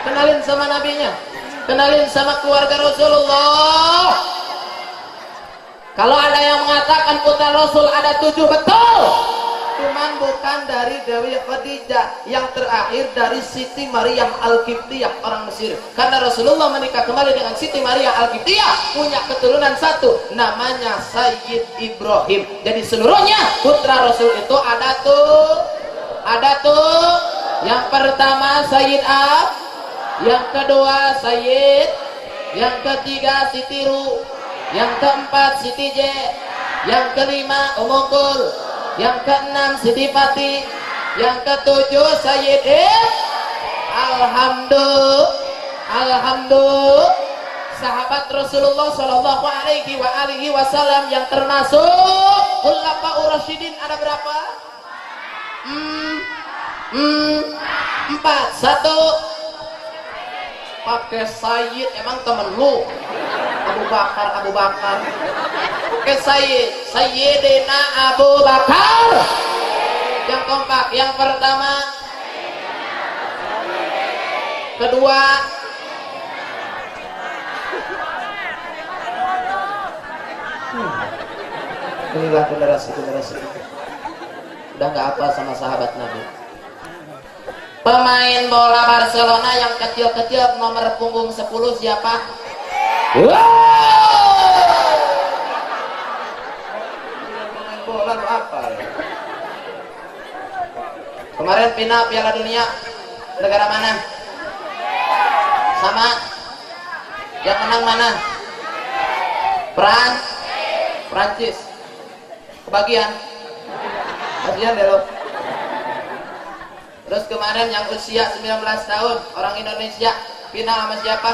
Kenalin sama nabinya, kenalin sama keluarga Rasulullah. Kalau ada yang mengatakan putra Rasul ada 7, betul. Cuman bukan dari Dewi Khadijah, yang terakhir dari Siti Maryam Al-Qibtiyah orang Mesir. Karena Rasulullah menikah kembali dengan Siti Maryam Al-Qibtiyah, punya keturunan satu, namanya Sayyid Ibrahim. Jadi seluruhnya putra Rasul itu ada tuh. Yang pertama Sayyid Ab, yang kedua Sayyid, yang ketiga Siti Ru, yang keempat Siti J, yang kelima Ummu Kul, yang keenam Siti Fatih, yang ketujuh Sayyid Alhamdulillah sahabat Rasulullah Shallallahu Alaihi Wasallam yang termasuk Khulafaur Rasyidin ada berapa? 4. 1 pakai Sayyid, emang temen lu Abu Bakar pakai Sayyidina Abu Bakar. Yang kompak, yang pertama, kedua, inilah generasi udah nggak apa sama sahabat Nabi. Pemain bola Barcelona yang kecil-kecil nomor punggung 10 siapa? Pemain bola lu apa ya? Kemarin final Piala Dunia negara mana? Sama? Yang menang mana? Prancis. Kebagian deh lo. Terus kemarin yang usia 19 tahun orang Indonesia final sama siapa?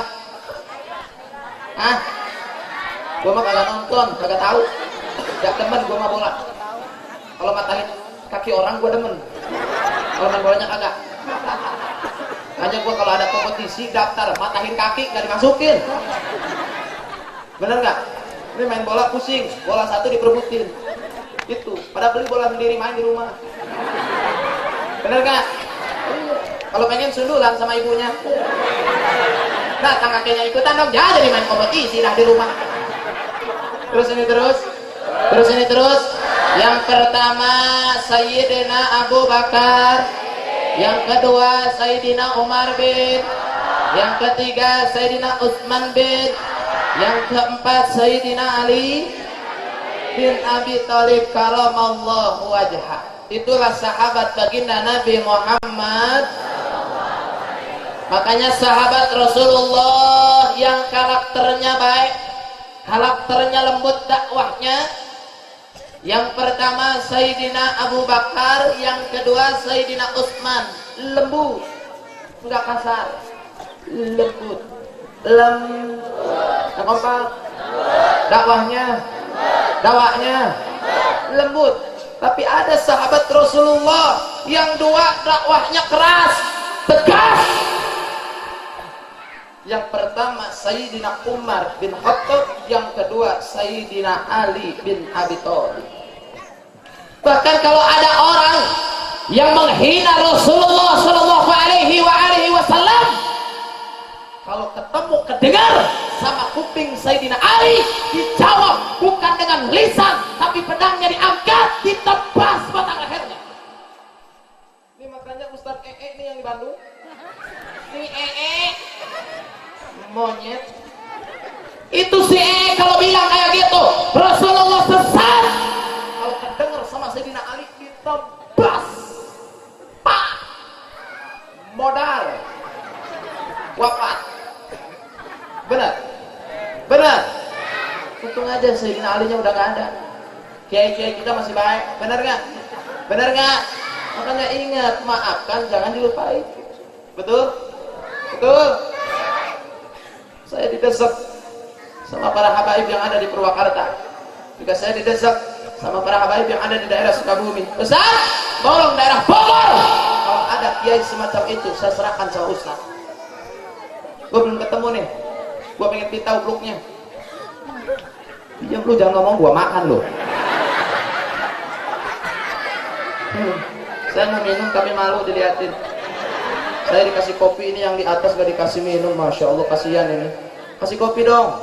Gua mah kagak nonton, kagak tahu. Gak demen gua mah bola. Kalau matahin kaki orang gua demen. Kalau main bolanya kagak. Hanya gua kalau ada kompetisi daftar matahin kaki gak dimasukin. Bener nggak? Ini main bola pusing, bola satu diperebutin. Itu, pada beli bola sendiri main di rumah. Bener nggak? Kalau pengen sundulan sama ibunya, datang kakeknya ikutan dong, jadi main kompetisi dah di rumah. Terus ini terus. Yang pertama Sayyidina Abu Bakar, yang kedua Sayyidina Umar bin, yang ketiga Sayyidina Utsman bin, yang keempat Sayyidina Ali bin Abi Thalib karamallahu wajhah. Itulah sahabat baginda Nabi Muhammad. Makanya sahabat Rasulullah yang karakternya baik, karakternya lembut dakwahnya. Yang pertama Sayyidina Abu Bakar, yang kedua Sayyidina Utsman. Lembut, enggak kasar, lembut, kompak. Dakwahnya lembut. Tapi ada sahabat Rasulullah yang dua dakwahnya keras, tegas. Yang pertama Sayyidina Umar bin Khattab, yang kedua Sayyidina Ali bin Abi Thalib. Bahkan kalau ada orang yang menghina Rasulullah Shallallahu Alaihi Wasallam, kalau ketemu kedengar sama kuping Sayyidina Ali, dijawab bukan dengan lisan, tapi pedangnya diangkat, ditebas batang lehernya. Ini makanya Ustadz ini yang yang di Bandung? Si monyet. Itu si kalau bilang kayak gitu Rasulullah sesat. Kalau kedenger sama Sayyidina Ali ditebas, pak, modal, wafat. Benar, benar. Untung aja Sayyidina Ali nya udah gak ada. Kiai-kiai kita masih baik, benar nggak? Benar nggak? Makanya ingat, maafkan, jangan dilupain. Betul? Betul? Saya didesak sama para habaib yang ada di Purwakarta. Jika saya didesak sama para habaib yang ada di daerah Sukabumi, Ustaz, tolong daerah Bogor, kalau ada kiai semacam itu, saya serahkan sama Ustaz. Gue belum ketemu nih, gue pengen tahu bloknya. Diam lu, jangan ngomong, gue makan lu. Saya mau minum tapi malu dilihatin. Saya dikasih kopi, ini yang di atas gak dikasih minum. Masya Allah, kasihan ini. Kasih kopi dong,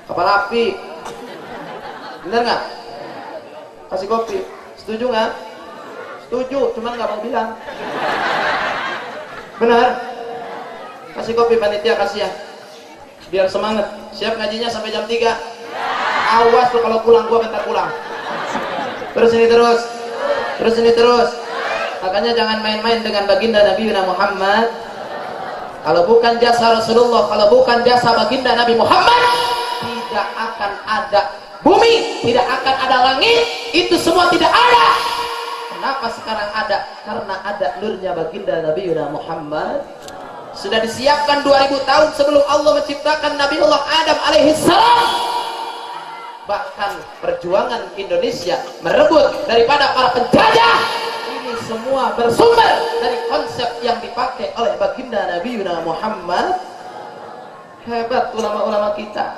kapal api. Bener gak? Kasih kopi. Setuju gak? Setuju, cuman gak mau bilang. Bener? Kasih kopi panitia, kasihan, biar semangat. Siap ngajinya sampai jam 3. Awas tuh kalau pulang, gua bentar pulang. Terus ini terus. Terus ini terus. Makanya jangan main-main dengan baginda Nabi Muhammad. Kalau bukan jasa Rasulullah, kalau bukan jasa baginda Nabi Muhammad, tidak akan ada bumi, tidak akan ada langit. Itu semua tidak ada. Kenapa sekarang ada? Karena ada nurnya baginda Nabi Muhammad. Sudah disiapkan 2000 tahun sebelum Allah menciptakan Nabiullah Adam alaihissalam. Bahkan perjuangan Indonesia merebut daripada para penjajah, ini semua bersumber dari konsep yang dipakai oleh baginda Nabi Muhammad. Hebat ulama-ulama kita.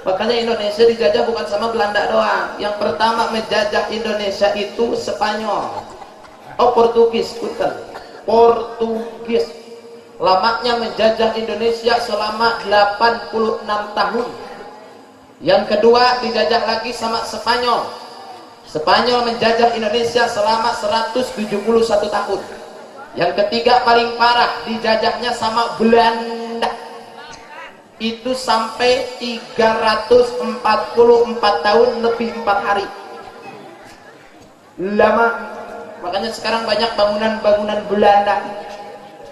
Makanya Indonesia dijajah bukan sama Belanda doang. Yang pertama menjajah Indonesia itu Spanyol. Oh, Portugis, punten. Portugis. Lamanya menjajah Indonesia selama 86 tahun. Yang kedua dijajah lagi sama Spanyol. Spanyol menjajah Indonesia selama 171 tahun. Yang ketiga paling parah dijajahnya sama Belanda. Itu sampai 344 tahun lebih 4 hari. Lama. Makanya sekarang banyak bangunan-bangunan Belanda.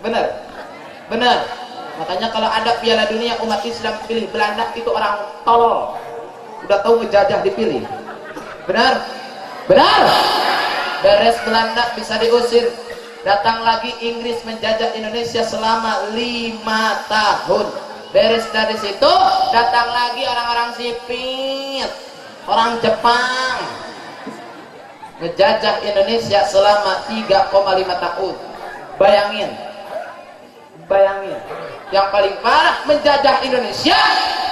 Benar? Benar. Makanya kalau ada Piala Dunia umat Islam pilih Belanda, itu orang tolol. Udah tahu ngejajah dipilih. Benar? Benar? Beres Belanda bisa diusir. Datang lagi Inggris menjajah Indonesia selama 5 tahun. Beres dari situ datang lagi orang-orang sipil, orang Jepang ngejajah Indonesia selama 3,5 tahun. Bayangin. Bayangin, yang paling parah menjajah Indonesia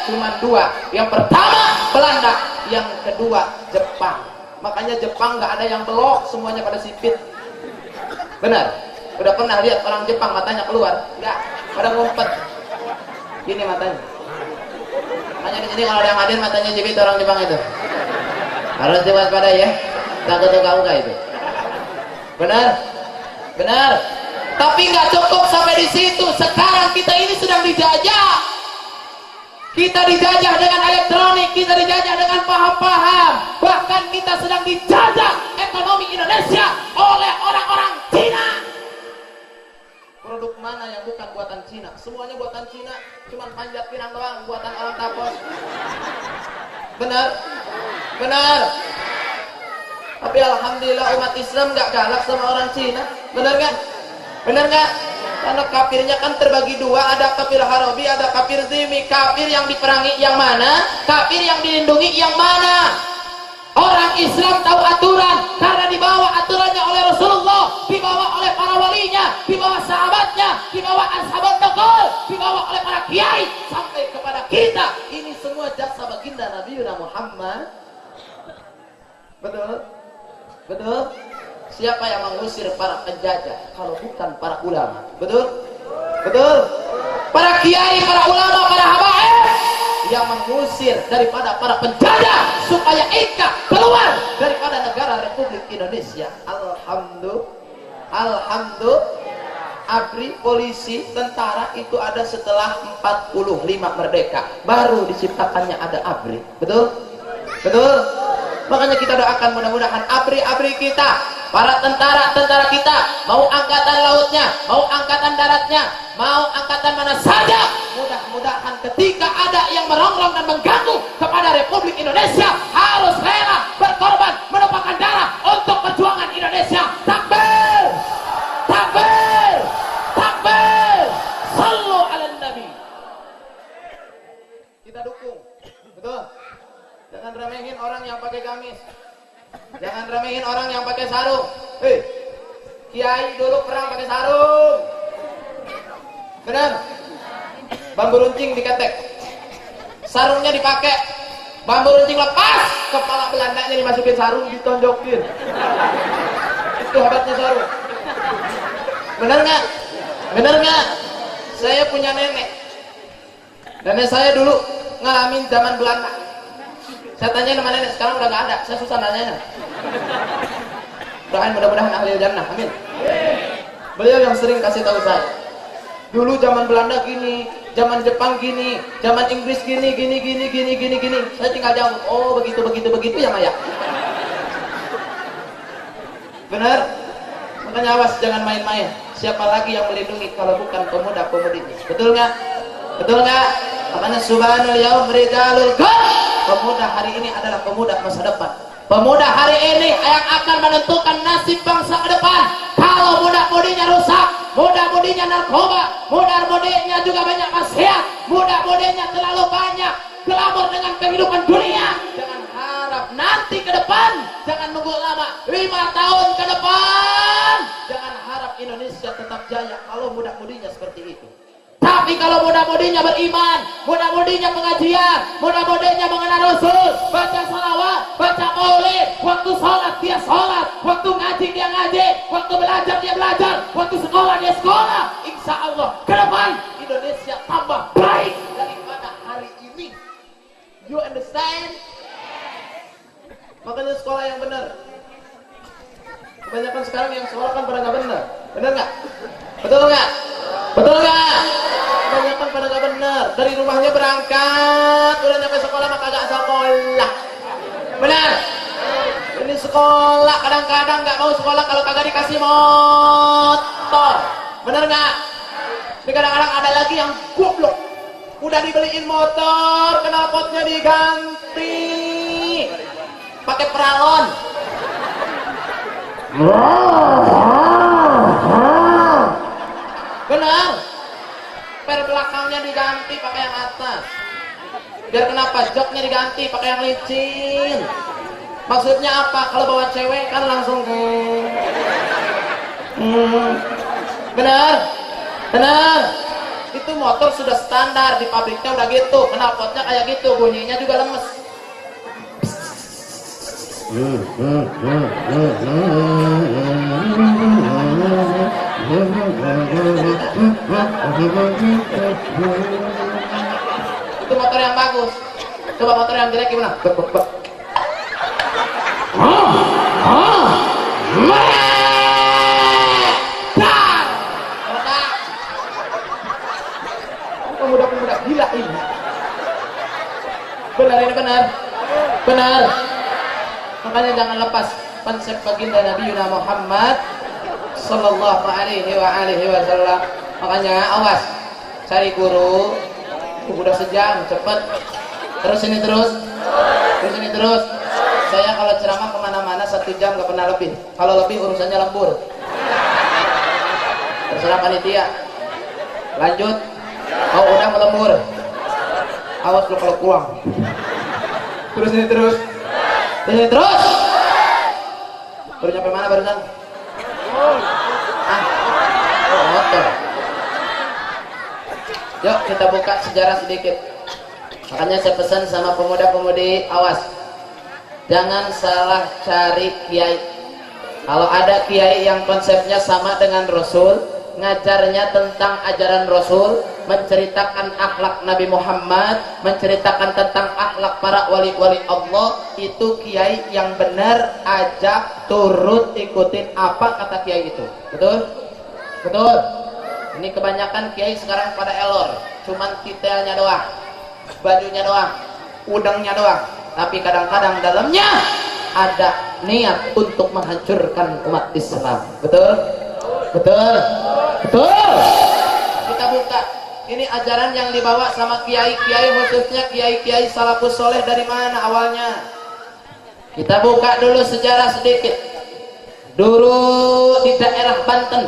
cuma 2. Yang pertama Belanda, yang kedua Jepang. Makanya Jepang nggak ada yang belok, semuanya pada sipit. Benar? Udah pernah lihat orang Jepang matanya keluar? Nggak, pada ngumpet. Gini matanya. Makanya di sini kalau ada yang hadir matanya jepit orang Jepang itu. Harus diwaspada ya. Takut uka-uka itu. Benar? Benar? Tapi nggak cukup sampai di situ. Sekarang kita ini sedang dijajah. Kita dijajah dengan elektronik, kita dijajah dengan paham-paham. Bahkan kita sedang dijajah ekonomi Indonesia oleh orang-orang Cina. Produk mana yang bukan buatan Cina? Semuanya buatan Cina. Cuman panjat pinang doang buatan orang tapos. Benar? Benar? Tapi alhamdulillah umat Islam nggak galak sama orang Cina. Benar kan? Benar nggak? Karena kafirnya kan terbagi 2, ada kafir harabi, ada kafir zimmi. Kafir yang diperangi yang mana? Kafir yang dilindungi yang mana? Orang Islam tahu aturan karena dibawa aturannya oleh Rasulullah, dibawa oleh para walinya, dibawa sahabatnya, dibawa ashabat Naqal, dibawa oleh para kiai sampai kepada kita. Ini semua jasa baginda Nabi Muhammad. Betul? Betul? Siapa yang mengusir para penjajah kalau bukan para ulama? Betul? Betul? Para kiai, para ulama, para habaib yang mengusir daripada para penjajah supaya Inka keluar daripada negara Republik Indonesia. Alhamdulillah. Alhamdulillah. ABRI, polisi, tentara itu ada setelah 45 merdeka, baru diciptakannya ada ABRI. Betul? Betul? Makanya kita doakan mudah-mudahan ABRI kita, para tentara kita, mau angkatan lautnya, mau angkatan daratnya, mau angkatan mana saja, mudah-mudahan ketika ada yang merongrong dan mengganggu kepada Republik Indonesia, harus rela berkorban, menumpahkan darah untuk perjuangan Indonesia. Takbir! Takbir! Takbir! Sallu ala Nabi. Kita dukung. Betul? Jangan remehin orang yang pakai gamis. Jangan remehin orang yang pakai sarung. Hei, kiai dulu perang pakai sarung. Benar? Bambu runcing diketek, sarungnya dipakai, bambu runcing lepas, kepala Belandanya dimasukin sarung, ditonjokin. Itu hebatnya sarung. Benar nggak? Benar nggak? Saya punya nenek. Nenek saya dulu ngalamin zaman Belanda. Saya tanya sama nenek, sekarang udah nggak ada. Saya susah nanyanya. Mudah-mudahan ahli jannah, amin. Beliau yang sering kasih tahu saya. Dulu zaman Belanda gini, zaman Jepang gini, zaman Inggris gini. Saya tinggal jawab, oh begitu ya Maya. Benar? Makanya awas, jangan main-main. Siapa lagi yang melindungi kalau bukan pemuda-pemudi? Betul nggak? Betul nggak? Makanya subhanal yaum rijalul ghad. Pemuda hari ini adalah pemuda masa depan. Pemuda hari ini yang akan menentukan nasib bangsa ke depan. Kalau muda-mudinya rusak, muda-mudinya narkoba, muda-mudinya juga banyak maksiat, muda-mudinya terlalu banyak glamor dengan kehidupan dunia, jangan harap nanti ke depan, jangan nunggu lama, 5 tahun ke depan, jangan harap Indonesia tetap jaya kalau muda-mudinya seperti itu. Tapi kalau muda-mudinya beriman, muda-mudinya pengajian, muda-mudinya mengenal Rasul, baca salawat, baca maulid, waktu sholat dia sholat, waktu ngaji dia ngaji, waktu belajar dia belajar, waktu sekolah dia sekolah, insya Allah ke depan Indonesia tambah baik daripada hari ini. You understand? Makanya sekolah yang benar. Kebanyakan sekarang yang sekolah kan pada nggak benar. Benar nggak? Betul nggak? Betul nggak? Kebanyakan pada nggak benar. Dari rumahnya berangkat, udah nyampe sekolah maka gak sekolah. Benar? Ini sekolah kadang-kadang nggak mau sekolah kalau kagak dikasih motor. Benar nggak? Tapi kadang-kadang ada lagi yang goblok. Udah dibeliin motor, knalpotnya diganti, pakai peralon. Benar? Per belakangnya diganti pakai yang atas. Biar kenapa? Joknya diganti pakai yang licin. Maksudnya apa? Kalau bawa cewek kan langsung benar? Benar? Itu motor sudah standar di pabriknya udah gitu. Knalpotnya kayak gitu, bunyinya juga lemes. Itu motor yang bagus. Coba motor yang jelek gimana? Pemuda-pemuda gila ini. Benar ini benar. Benar. Makanya jangan lepas konsep baginda Nabi Muhammad sallallahu alaihi wasallam. Makanya awas, cari guru udah sejam cepet. Terus ini terus. Saya kalau ceramah kemana-mana 1 jam gak pernah lebih. Kalau lebih urusannya lembur. Terserah panitia. Lanjut. Oh udah melembur. Awas lu kalau kurang. Terus ini terus. Baru nyampe mana barusan? Motor. Yuk kita buka sejarah sedikit. Makanya saya pesan sama pemuda-pemudi, awas, jangan salah cari kiai. Kalau ada kiai yang konsepnya sama dengan Rasul, ngajarnya tentang ajaran Rasul, menceritakan akhlak Nabi Muhammad, menceritakan tentang akhlak para wali-wali Allah, itu kiai yang benar. Ajak, turut, ikutin apa kata kiai itu. Betul? Betul? Ini kebanyakan kiai sekarang pada elor, cuman titelnya doang, bajunya doang, udangnya doang, tapi kadang-kadang dalamnya ada niat untuk menghancurkan umat Islam. Betul? Betul? Betul? Kita buka, ini ajaran yang dibawa sama kiai-kiai, khususnya kiai-kiai salafus soleh. Dari mana awalnya? Kita buka dulu sejarah sedikit. Dulu di daerah Banten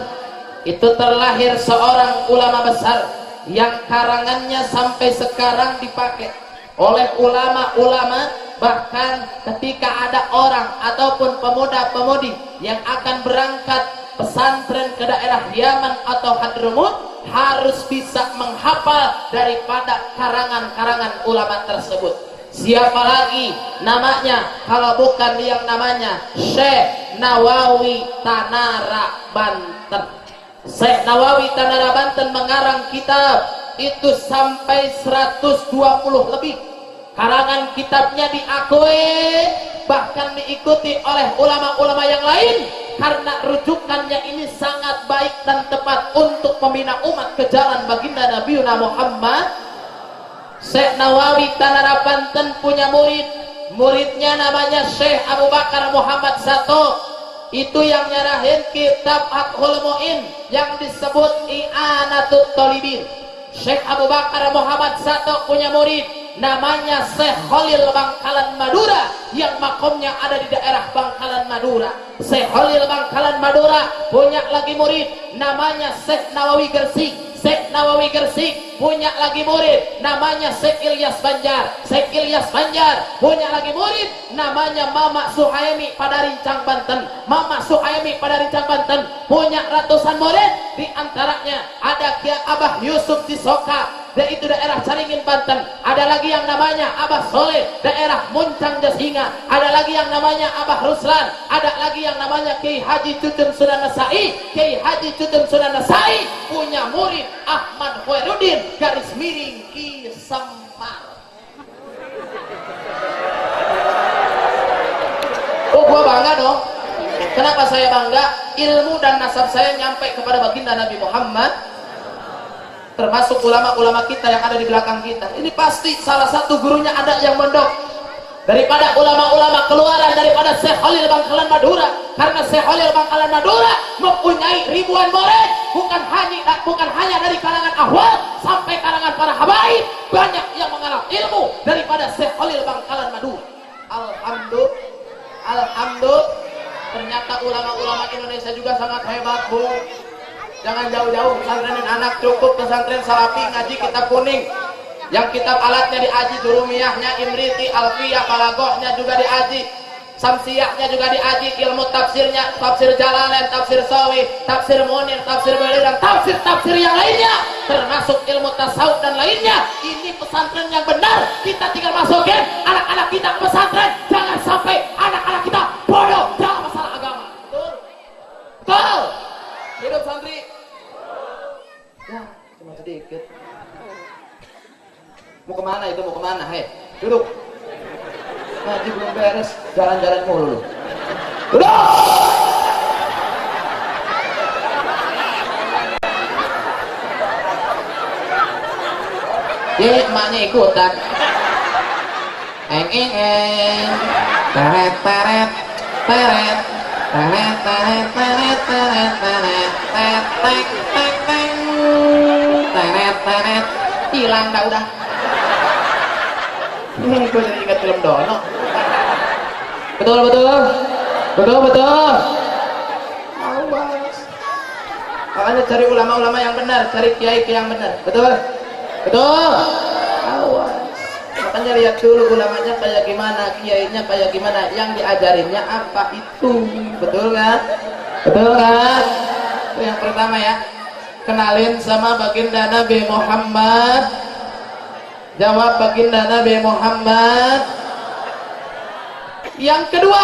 itu terlahir seorang ulama besar yang karangannya sampai sekarang dipakai oleh ulama-ulama. Bahkan ketika ada orang ataupun pemuda-pemudi yang akan berangkat pesantren ke daerah Yaman atau Hadramut, harus bisa menghafal daripada karangan-karangan ulama tersebut. Siapa lagi namanya kalau bukan yang namanya Syekh Nawawi Tanara Banten. Syekh Nawawi Tanara Banten mengarang kitab itu sampai 120 lebih. Karangan kitabnya diakui, bahkan diikuti oleh ulama-ulama yang lain, karena rujukannya ini sangat baik dan tepat untuk membina umat ke jalan baginda Nabi Muhammad. Syekh Nawawi Tanara Banten punya muridnya namanya Syekh Abu Bakar Muhammad Sato. Itu yang nyarahin kitab Fathul Mu'in yang disebut I'anatul Thalibin. Syekh Abu Bakar Muhammad Sato punya murid namanya Syekh Khalil Bangkalan Madura, yang makomnya ada di daerah Bangkalan Madura. Syekh Khalil Bangkalan Madura punya lagi murid namanya Syekh Nawawi Gersik. Syekh Nawawi Gersik punya lagi murid namanya Syekh Ilyas Banjar. Syekh Ilyas Banjar punya lagi murid namanya Mama Suhaimi pada Rincang Banten. Mama Suhaimi pada Rincang Banten punya ratusan murid, di antaranya ada Kiai Abah Yusuf Cisoka, yaitu daerah Caringin Banten. Ada lagi yang namanya Abah Soleh, daerah Muncang Jasinga. Ada lagi yang namanya Abah Ruslan. Ada lagi yang namanya Kiai Haji Cucun Sunan Nasai. Kiai Haji Cucun Sunan Nasai punya murid Ahmad Khairuddin garis miring Ki Sempar. Oh, gua bangga dong. Kenapa saya bangga? Ilmu dan nasab saya nyampe kepada baginda Nabi Muhammad, termasuk ulama-ulama kita yang ada di belakang kita. Ini pasti salah satu gurunya ada yang mondok. Daripada ulama-ulama keluaran daripada Syekh Khalil Bangkalan Madura, karena Syekh Khalil Bangkalan Madura mempunyai ribuan murid, bukan hanya dari kalangan ahwal sampai kalangan para habaib. Banyak yang mengalami ilmu daripada Syekh Khalil Bangkalan Madura. Alhamdulillah, ternyata ulama-ulama Indonesia juga sangat hebat, Bu. Jangan jauh-jauh, pesantrenin anak, cukup pesantren Salafi ngaji kitab kuning. Yang kitab alatnya diaji, Durumiyahnya, Imriti, Alfiyah, Balagohnya juga diaji, Samsiyahnya juga diaji, ilmu tafsirnya, tafsir Jalalain, tafsir Sawi, tafsir Munir, tafsir Bali, dan tafsir-tafsir yang lainnya, termasuk ilmu tasawuf dan lainnya. Ini pesantren yang benar. Kita tinggal masukin anak-anak kita ke pesantren. Jangan sampai anak-anak kita bodoh dalam masalah agama. Betul? Betul? Hidup santri. Ya, cuma sedikit. Mau kemana itu? Mau kemana? Hei, duduk. Ngaji belum beres, jalan-jalan mulu lu. Duduk! Emaknya ikutan. Eng. Teret. Hilang dah udah. Gue jadi ingat film Dono. Betul. Awas. Makanya cari ulama-ulama yang benar, cari kiai yang benar. Betul. Awas. Makanya lihat dulu ulamanya kayak gimana, kiainya kayak gimana, yang diajarinnya apa itu. Betul kan? Itu yang pertama ya. Kenalin sama baginda Nabi Muhammad. Jawab baginda Nabi Muhammad. Yang kedua,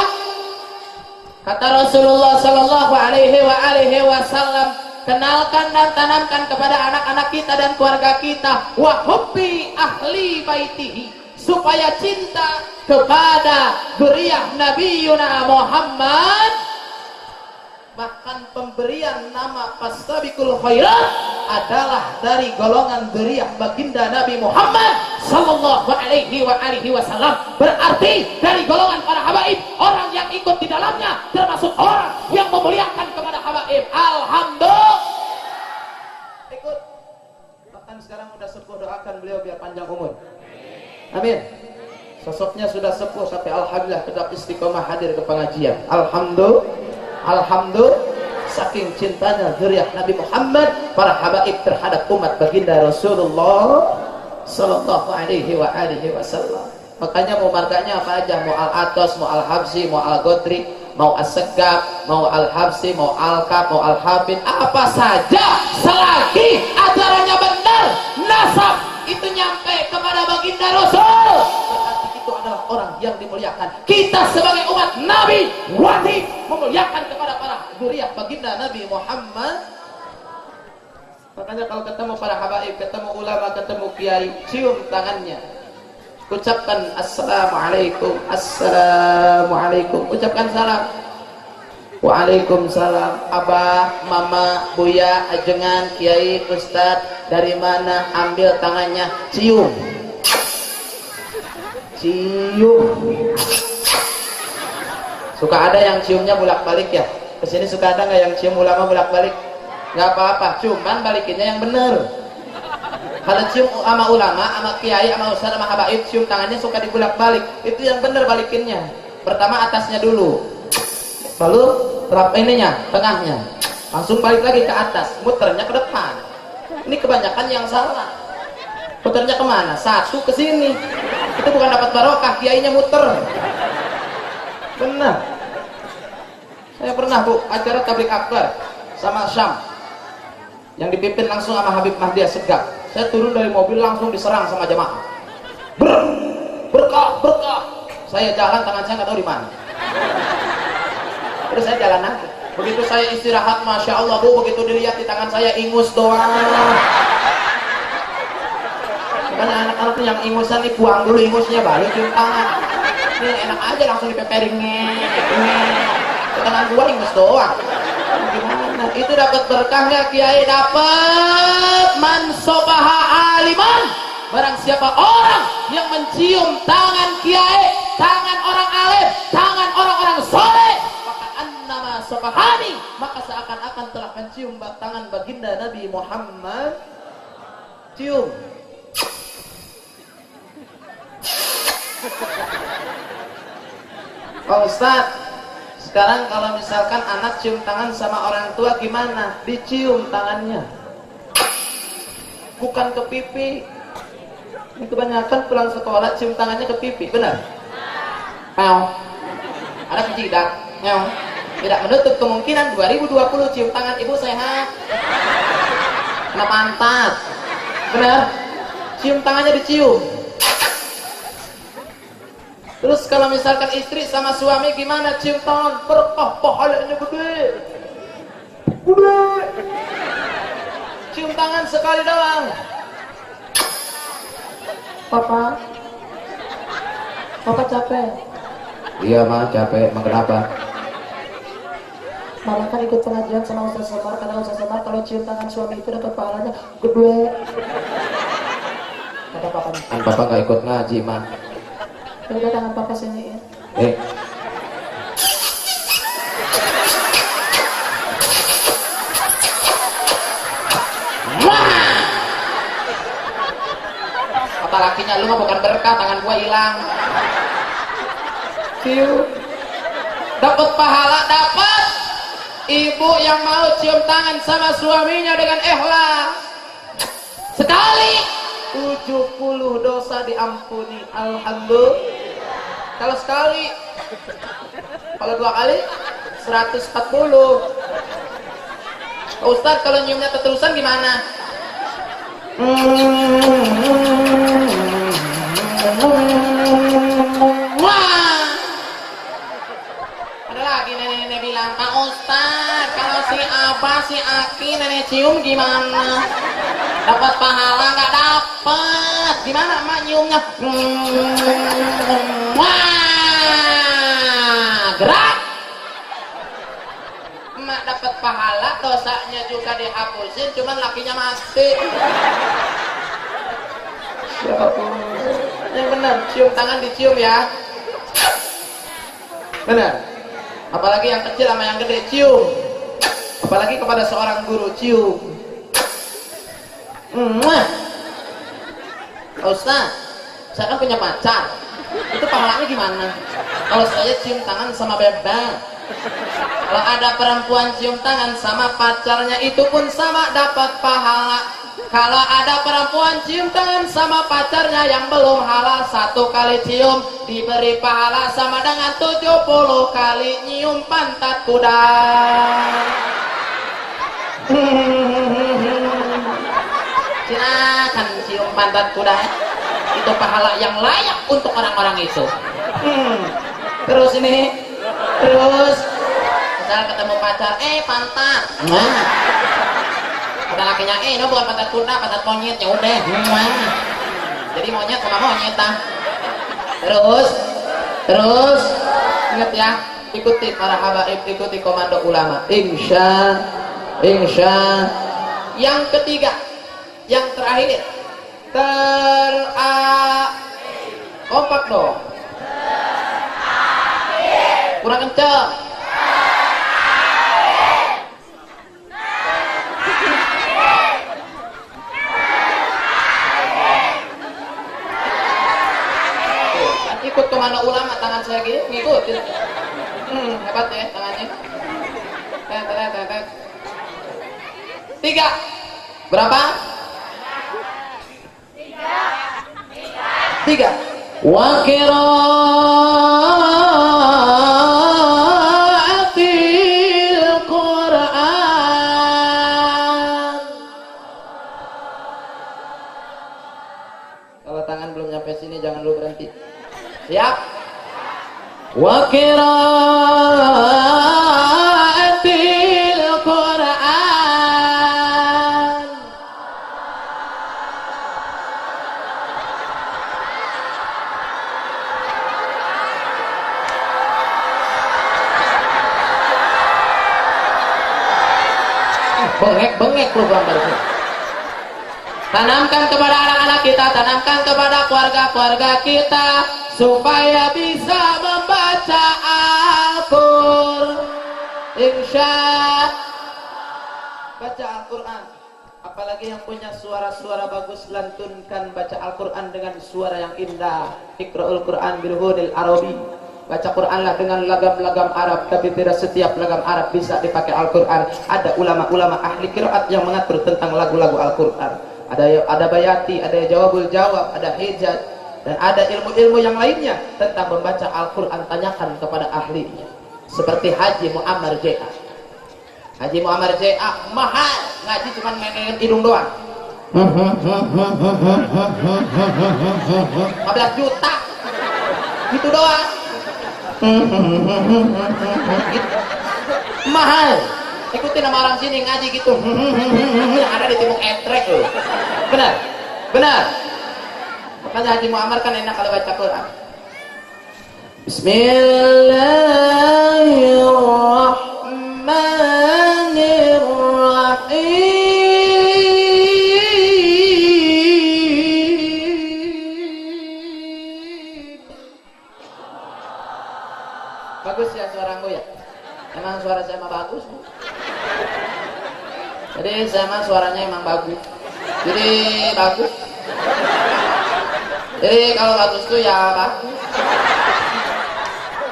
kata Rasulullah Sallallahu Alaihi Wasallam, kenalkan dan tanamkan kepada anak-anak kita dan keluarga kita wa hubbi ahli baitihi, supaya cinta kepada zuriyah Nabi Muhammad. Bahkan pemberian nama fastabiqul khairat adalah dari golongan dzurriyyah baginda Nabi Muhammad sallallahu alaihi wasallam. Berarti dari golongan para habaib, orang yang ikut di dalamnya termasuk orang yang memuliakan kepada habaib. Alhamdulillah. Ikut. Bahkan sekarang udah sepuh, doakan beliau biar panjang umur. Amin. Sosoknya sudah sepuh sampai alhamdulillah tetap istiqomah hadir ke pengajian. Alhamdulillah. Saking cintanya dzurriyyah Nabi Muhammad, para habaib terhadap umat baginda Rasulullah sallallahu alaihi wasallam. Makanya mau marganya apa aja, mau Al-Atos, mau Al-Habsyi, mau Al-Godri, mau As-Segaf, mau Al-Habsyi, mau Al-Kaf, mau Al-Hafid, apa saja selagi ajarannya benar, nasab itu nyampe kepada baginda Rasul, berarti itu adalah orang yang dimuliakan. Kita sebagai umat Nabi wajib memuliakan kepada para dzurriyyah baginda Nabi Muhammad. Makanya kalau ketemu para habaib, ketemu ulama, ketemu kiai, cium tangannya, ucapkan assalamualaikum, assalamualaikum, ucapkan salam. Waalaikumsalam. Abah, mama, buya, ajengan, kiai, ustad, dari mana, ambil tangannya, cium. Suka ada yang ciumnya bolak-balik ya? Kesini suka ada nggak yang cium ulama bolak-balik? Nggak apa-apa, cuman balikinnya yang bener. Kalau cium sama ulama, sama kiai, sama ustad, sama habaib, cium tangannya suka dibulak-balik. Itu yang bener balikinnya. Pertama atasnya dulu, lalu ininya, tengahnya, langsung balik lagi ke atas, muternya ke depan. Ini kebanyakan yang salah. Muternya kemana? Satu ke sini. Itu bukan dapat barokah, kiainya muter. Benar. Saya pernah bu acara tabligh akbar sama Syam, yang dipimpin langsung sama Habib Mahdi Assegaf. Saya turun dari mobil langsung diserang sama jamaah. Berkah. Saya jalan, tangan saya nggak tahu di mana. Terus saya jalan aja. Begitu saya istirahat, masya Allah bu, begitu dilihat di tangan saya ingus doang. Karena anak-anak tuh yang ingusan nih, buang dulu ingusnya, baru cium tangan. Ini enak aja langsung dipeperin. Tangan gua ingus doang. Gimana? Itu dapat berkahnya kiai, dapat mansobaha aliman. Barang siapa orang yang mencium tangan kiai, tangan orang alim, tangan orang-orang soleh, maka annama sobahani, maka seakan-akan telah mencium tangan baginda Nabi Muhammad. Cium. Pak Ustadz, sekarang kalau misalkan anak cium tangan sama orang tua gimana? Dicium tangannya, bukan ke pipi. Ini kebanyakan pulang sekolah cium tangannya ke pipi, benar? Ada kecidak, tidak menutup kemungkinan 2020 cium tangan ibu sehat, kena pantat, benar? Cium tangannya dicium. Terus kalau misalkan istri sama suami gimana? Cium tangan, berkah, pahalanya gede. Cium tangan sekali doang. Papa capek. Iya mah capek, emang kenapa? Mama kan ikut pengajian sama Ustaz Somar, karena Ustaz Somar kalau cium tangan suami itu dapat pahalanya gede. Kata papa nih. Kan papa gak ikut ngaji mah. Udah tangan papa sini ya. Kata lakinya, lu mah bukan berkah, tangan gua hilang. Dapat pahala, dapat. Ibu yang mau cium tangan sama suaminya dengan ikhlas, sekali 70 dosa diampuni. Alhamdulillah. Kalau sekali, kalau 2 kali 140. Ustadz, kalau nyiumnya keterusan gimana? Wah, ada lagi nenek-nenek bilang, Pak Ustadz, kalau si Abah, si Aki, nenek cium gimana? Dapat pahala nggak dapat? Gimana emak nyiumnya? Wah, gerak. Emak cuma dapat pahala, dosanya juga dihapusin, cuman lakinya mati. Yang benar, cium tangan dicium ya. Benar. Apalagi yang kecil sama yang gede cium. Apalagi kepada seorang guru cium. Ustaz, saya kan punya pacar. Itu pahalanya gimana? Kalau saya cium tangan sama bebek, kalau ada perempuan cium tangan sama pacarnya itu pun sama dapat pahala. Kalau ada perempuan cium tangan sama pacarnya yang belum halal, 1 kali cium diberi pahala sama dengan 70 kali nyium pantat kuda. Silakan cium pantat kuda, itu pahala yang layak untuk orang-orang itu. Terus ini, misal ketemu pacar, pantat, ada lakinya, ini bukan pantat kuda, pantat monyet, ya udah, jadi monyet sama monyet ah. Terus ingat ya, ikuti para habaib, ikuti komando ulama. Insya. Yang ketiga, yang terakhir, kompak dong, kurang kencang. Ikut komando ulama, tangan saya gini, ngikutin. Hebat ya tangannya. 3. Berapa? 3. Wa qiraatil Qur'an. Kalau tangan belum nyampe sini jangan dulu berhenti. Siap? Wa qiraatil Qur'an. Bengek lu bang baru. Tanamkan kepada anak-anak kita, tanamkan kepada keluarga-keluarga kita supaya bisa membaca Al-Qur'an. Insya baca Al-Quran. Apalagi yang punya suara-suara bagus, lantunkan baca Al-Quran dengan suara yang indah. Iqra'ul Quran bilhudil Arabi. Baca Quranlah dengan lagam-lagam Arab, tapi tidak setiap lagam Arab bisa dipakai Al-Quran. Ada ulama-ulama ahli qiraat yang mengatur tentang lagu-lagu Al-Quran. Ada bayati, ada jawabul jawab, ada hijaz, dan ada ilmu-ilmu yang lainnya tentang membaca Al-Quran. Tanyakan kepada ahlinya. Seperti Haji Muammar J.A. Haji Muammar J.A. mahal, ngaji cuma mainin hidung doang. 15 juta gitu doang. Mahal. Ikutin nama orang sini ngaji gitu. Ada di Timur Etrek loh. Benar. Makanya Haji Muammar kan enak kalau baca Quran. Bismillahirrahmanirrahim. Bagus ya suaramu ya? Emang suara saya emang bagus Bu? Jadi saya emang suaranya emang bagus. Jadi kalau bagus tuh ya bagus.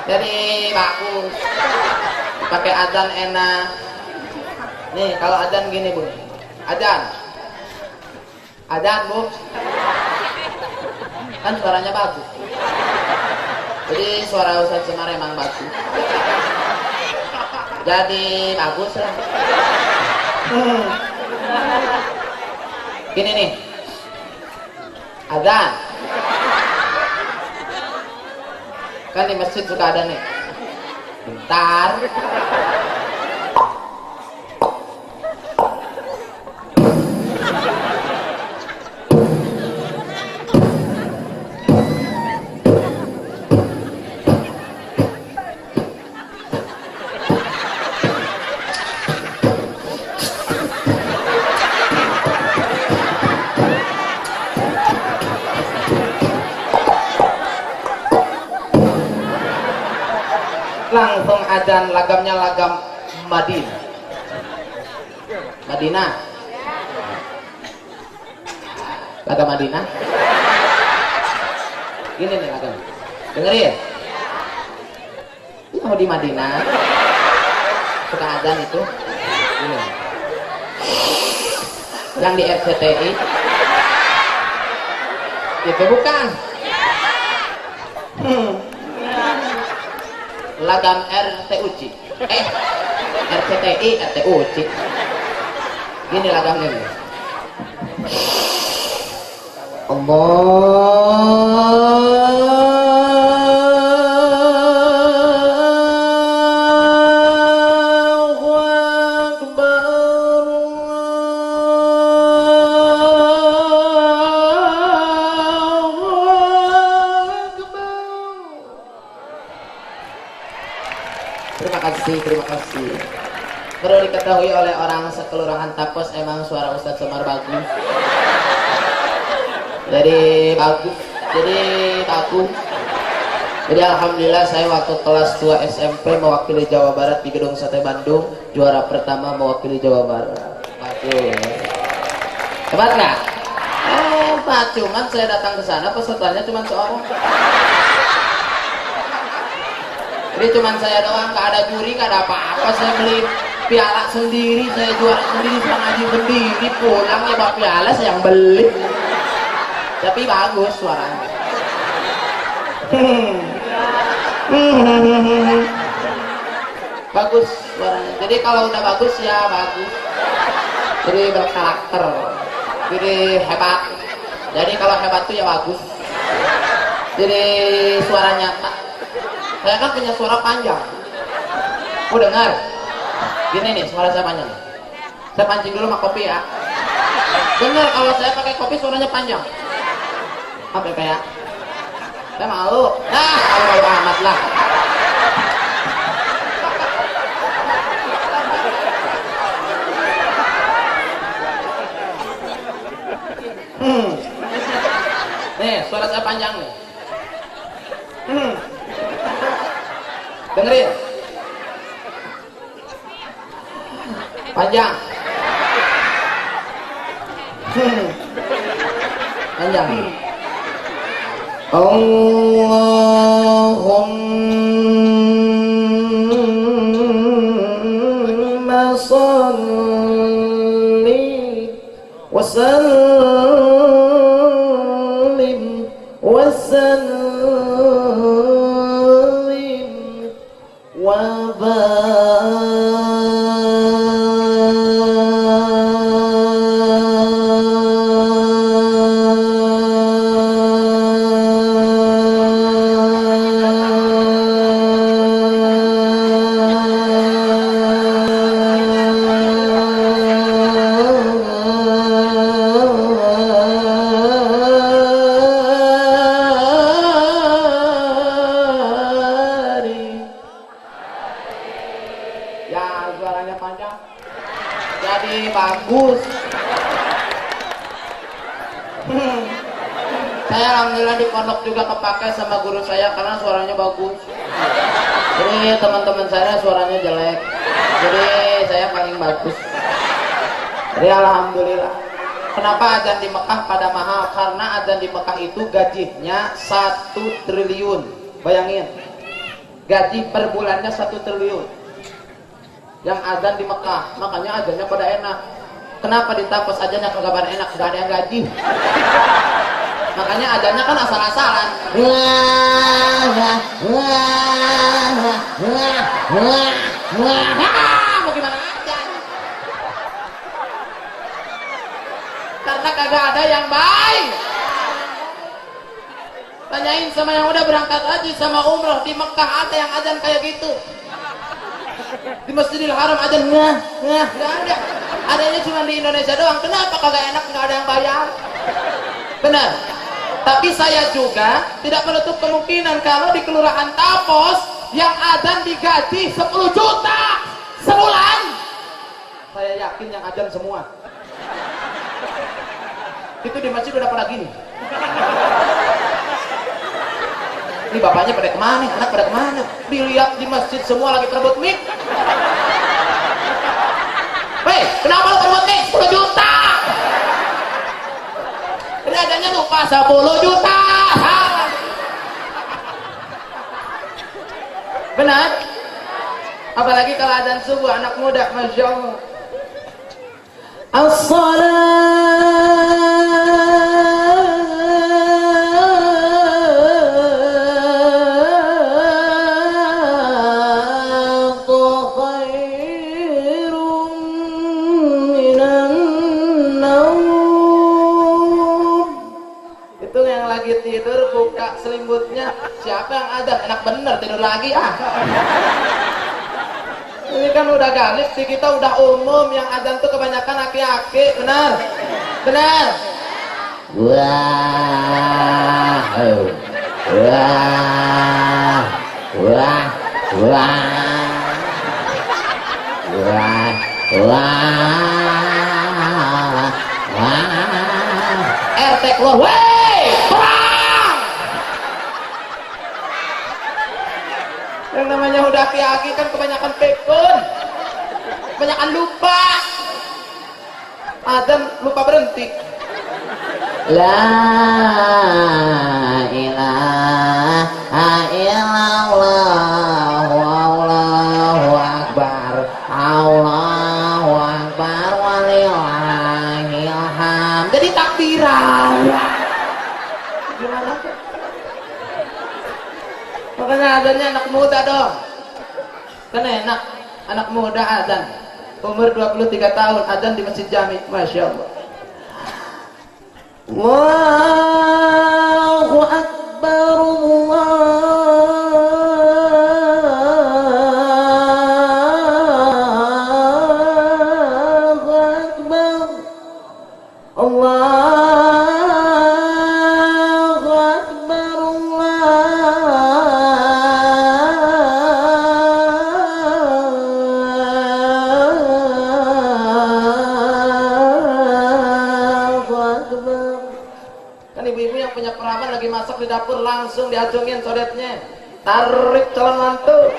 Jadi bagus. Pakai adzan enak. Nih kalau adzan gini Bu. Adzan Bu. Kan suaranya bagus. Jadi suara Ustaz Semar emang bagus. Jadi bagus lah. Gini nih. Adzan. Kan di masjid suka ada nih. Bentar. langsung adzan, lagamnya lagam Madinah. Madinah. Lagam Madinah. Gini nih lagam. Dengerin. Mau di Madinah. Suka adzan itu. Gini. Yang di RCTI. Itu bukan. Lagam RTUC. RCTI, RTUC. Gini lagamnya nih. Allahu Akbar. Allahu Akbar. Terima kasih, terima kasih. Perlu diketahui oleh orang sekelurahan Tapos, emang suara Ustadz Semar bagus. Jadi bagus. Jadi alhamdulillah saya waktu kelas 2 SMP mewakili Jawa Barat di Gedung Sate Bandung, juara pertama mewakili Jawa Barat. Bagus. Hebat nggak? Hebat, cuman saya datang ke sana pesertanya cuma seorang. Jadi cuman saya doang, nggak ada juri, nggak ada apa-apa. Saya beli piala sendiri, saya juara sendiri, saya ngaji sendiri, pulang ya bawa piala saya yang beli. Tapi bagus suaranya. Bagus suaranya. Jadi kalau udah bagus ya bagus. Jadi berkarakter. Jadi hebat. Jadi kalau hebat tuh ya bagus. Jadi suara nyata. Saya kan punya suara panjang. Mau dengar? Gini nih suara saya panjang. Saya pancing dulu sama kopi ya. Bener, kalau saya pakai kopi suaranya panjang. Apa ya? Saya malu. Malu amat lah. Nih, suara saya panjang nih. Dengerin. Panjang. Panjang. Allahumma salli wa sallim wa sallim wa bagus. Saya alhamdulillah di pondok juga kepake sama guru saya karena suaranya bagus. Jadi teman-teman saya suaranya jelek, jadi saya paling bagus. Jadi alhamdulillah. Kenapa adzan di Mekah pada mahal? Karena adzan di Mekah itu gajinya 1 triliun. Bayangin, gaji per bulannya 1 triliun. Yang adzan di Mekah, makanya adzannya pada enak. Kenapa di Tapos adzannya kagak pada enak? Gak ada yang gaji. Makanya adzannya kan asal-asalan. Mau gimana adzan? Karena kagak ada yang baik. Tanyain sama yang udah berangkat haji sama umroh, di Mekah ada yang adzan kayak gitu. Di Masjidil Haram adzan nggak ada. Adanya cuma di Indonesia doang. Kenapa kagak enak, nggak ada yang bayar? Benar. Tapi saya juga tidak menutup kemungkinan kalau di Kelurahan Tapos yang adzan digaji 10 juta sebulan. Saya yakin yang adzan semua. Itu di masjid udah pada gini. Ini bapaknya pada kemana? Anak pada kemana? Dilihat di masjid semua lagi perebut mic. Hei, kenapa lu perebut mic? 10 juta. Ini adanya lupa 10 juta. Salah. Benar? Apalagi kalau adzan subuh anak muda, masya Allah. As-salatu khairun minan naum. Itu yang lagi tidur buka selimutnya. Siapa yang ada? Enak bener tidur lagi ah. Ini kan udah galip sih, kita udah umum yang adzan tuh kebanyakan aki-aki, benar? Benar? Wah, wah, wah, wah, wah, wah, wah. RT keluar, wey, perang! Yang namanya udah aki-aki kan kebanyakan pikun, kebanyakan lupa. Adzan lupa berhenti. La ilaha illallah, Allahu akbar, Allahu akbar, walillahil hamd. Jadi takbiran. Gimana? Makanya adzannya anak muda dong. Kan enak, anak muda adzan. Umur 23 tahun adzan di Masjid Jami, masya Allah. Allahu akbar, Allahu akbar, Allahu akbar, Allahu akbar. Kan ibu-ibu yang punya perawan lagi masak di dapur langsung diacungin sodetnya, tarik calon mantu.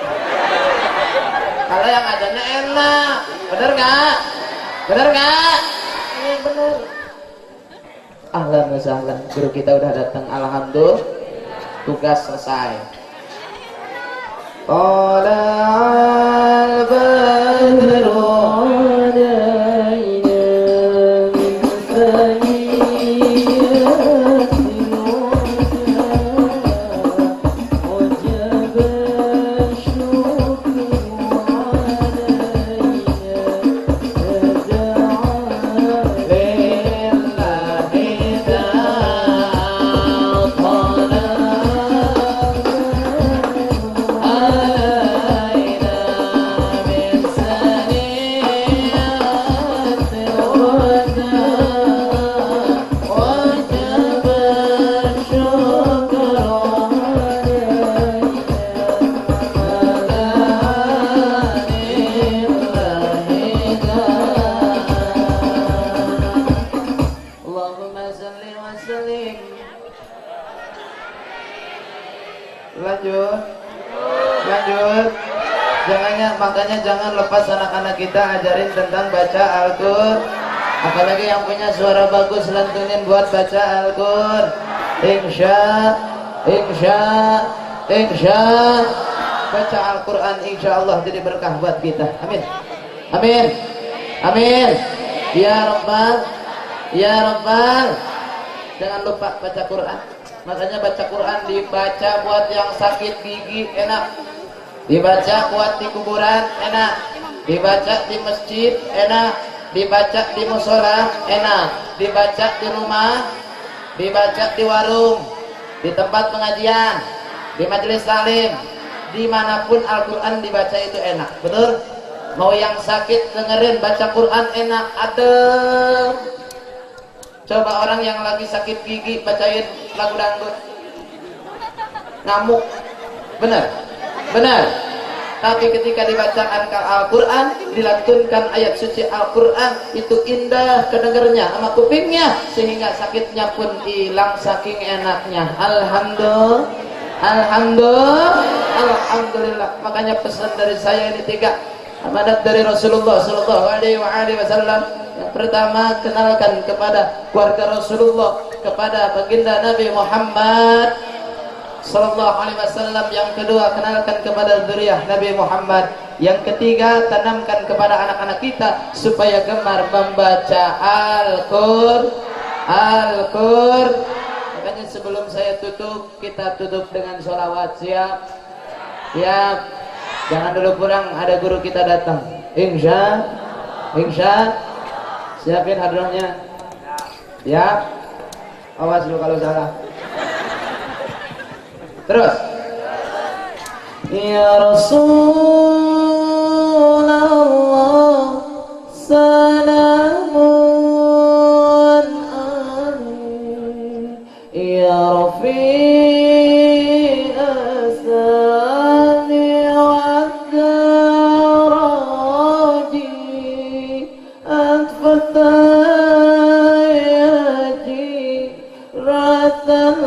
Kalau yang adanya enak, bener nggak? Bener nggak? Ini bener. Ahlan wa sahlan, guru kita udah datang, alhamdulillah. Tugas selesai. Tala'al badru lanjut. Makanya jangan lepas anak-anak kita ajarin tentang baca Al-Qur'an. Apalagi yang punya suara bagus, lantunin buat baca Al-Qur'an. Insya baca Al-Qur'an insya Allah jadi berkah buat kita. Amin. Amin. Amin. Ya Rabbal, ya Rabbal. Jangan lupa baca Quran. Makanya baca Quran dibaca buat yang sakit gigi enak, dibaca buat di kuburan enak, dibaca di masjid enak, dibaca di musola enak, dibaca di rumah, dibaca di warung, di tempat pengajian, di majelis taklim, dimanapun Al-Quran dibaca itu enak, betul? Mau yang sakit dengerin baca Quran enak, adem. Coba orang yang lagi sakit gigi bacain lagu dangdut, ngamuk, benar? Benar. Tapi ketika dibacakan Al-Quran, dilantunkan ayat suci Al-Quran, itu indah kedengarnya sama kupingnya, sehingga sakitnya pun hilang saking enaknya. Alhamdulillah. Alhamdulillah. Makanya pesan dari saya ini 3 amanat dari Rasulullah sallallahu alaihi wasallam. Yang pertama, kenalkan kepada keluarga Rasulullah, kepada baginda Nabi Muhammad sallallahu alaihi wasallam. Yang kedua, kenalkan kepada zuriyah Nabi Muhammad. Yang ketiga, tanamkan kepada anak-anak kita supaya gemar membaca Al-Qur'an. Makanya sebelum saya tutup, kita tutup dengan sholawat. Siap? Siap. Jangan dulu kurang, ada guru kita datang. Insya. Siapin hadrohnya. Siap. Awas lu kalau salah. Terus. Ya Rasulullah, salamun alaihi. Ya Rafiq asani wa daraji, atfatayaji ratal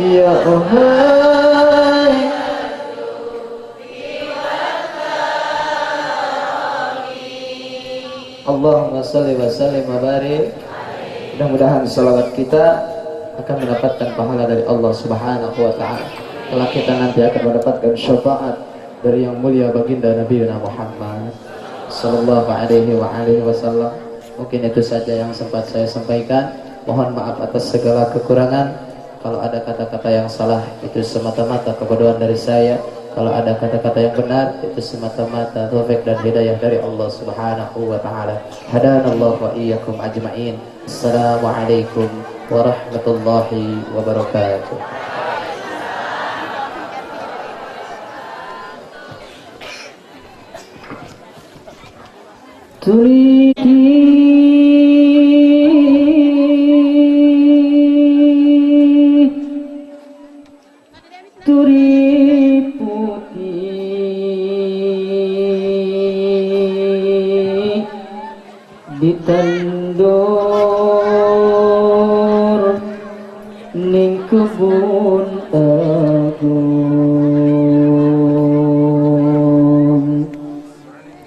Ya Ohai Allahumma salli wa sallim wa barik. Mudah-mudahan salawat kita akan mendapatkan pahala dari Allah Subhanahu wa ta'ala. Kalau kita nanti akan mendapatkan syafaat dari yang mulia baginda Nabi Muhammad sallallahu alaihi wasallam. Mungkin itu saja yang sempat saya sampaikan. Mohon maaf atas segala kekurangan. Kalau ada kata-kata yang salah, itu semata-mata kebodohan dari saya. Kalau ada kata-kata yang benar, itu semata-mata taufik dan hidayah dari Allah Subhanahu wa ta'ala. Hadanallahu wa iyyakum ajma'in. Assalamualaikum warahmatullahi wabarakatuh. Turi putih pun agung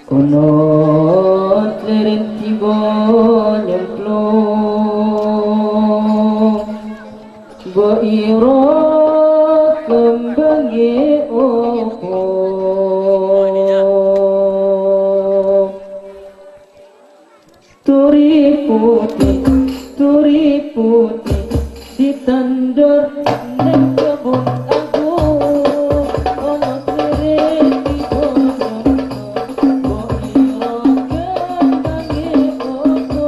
kunut lirin tiba nyemplung bairo kembangi opo turi putih ditandur neng kebun agung ono lirin tiba nyemplung bairo kembangi opo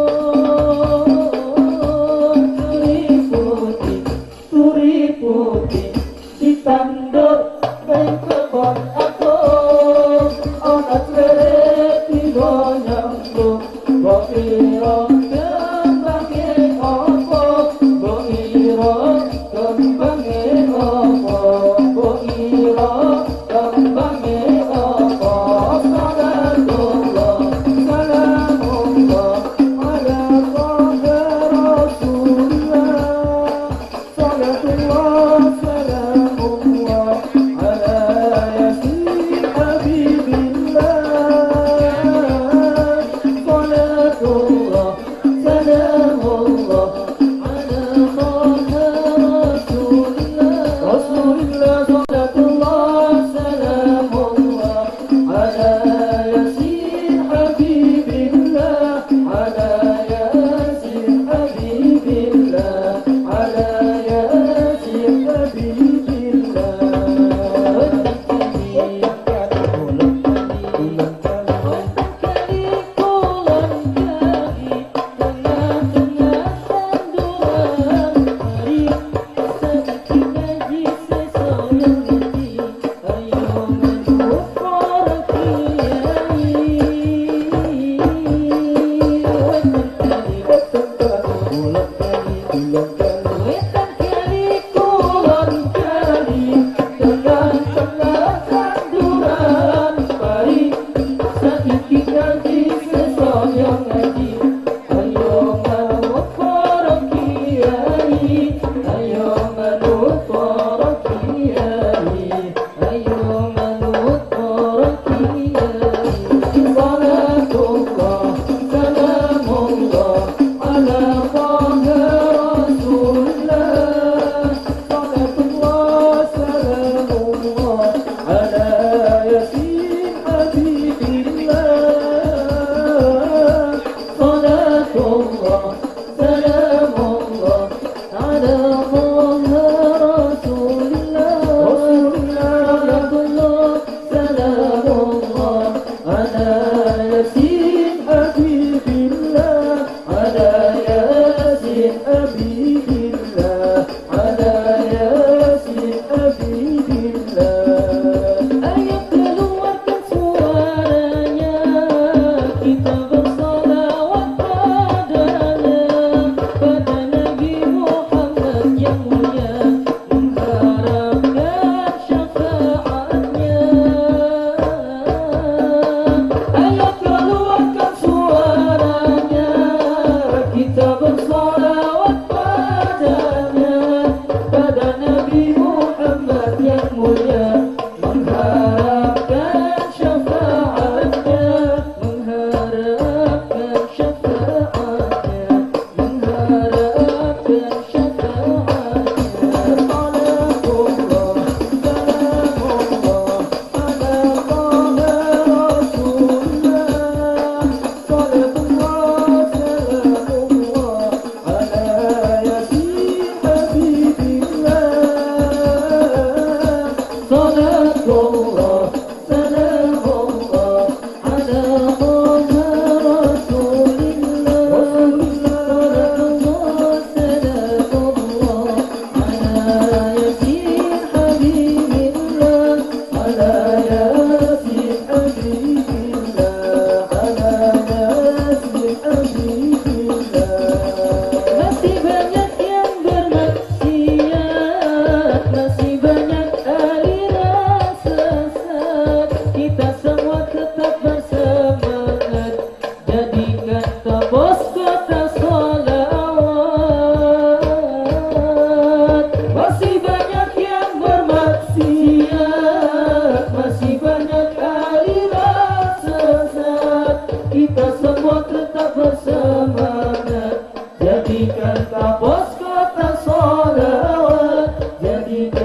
turi putih ditandur neng kebun agung ono lirin tiba nyemplung bairo kembangi opo bairo kembangi opo bairo kembangi opo salatullah salamullah ala taha rasulullah salatullah salamullah ala yasin habibillah salatullah salamullah ala taha rasulullah salatullah salamullah ala yasin habibillah ala yasin habibillah ala yasin habibillah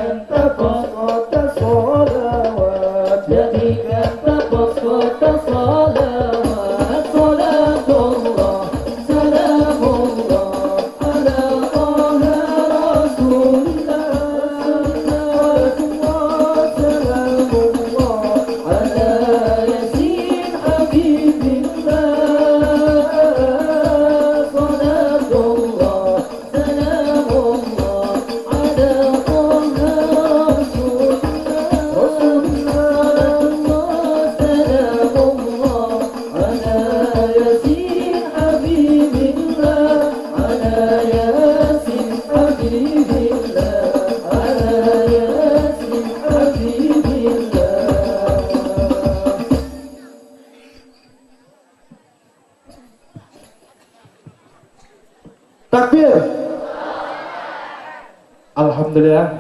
jadikan tapos kota sholawat, jadikan tapos kota sholawat. Salatullah, salamullah ala taha rasulillah. Salatullah, salamullah ala yasin habibillah. Salatullah, salamullah ala taha rasulillah. Salatullah, salamullah ala yasin habibillah. Ala yasin habibillah. Ala yasin habibillah. Takbir. Alhamdulillah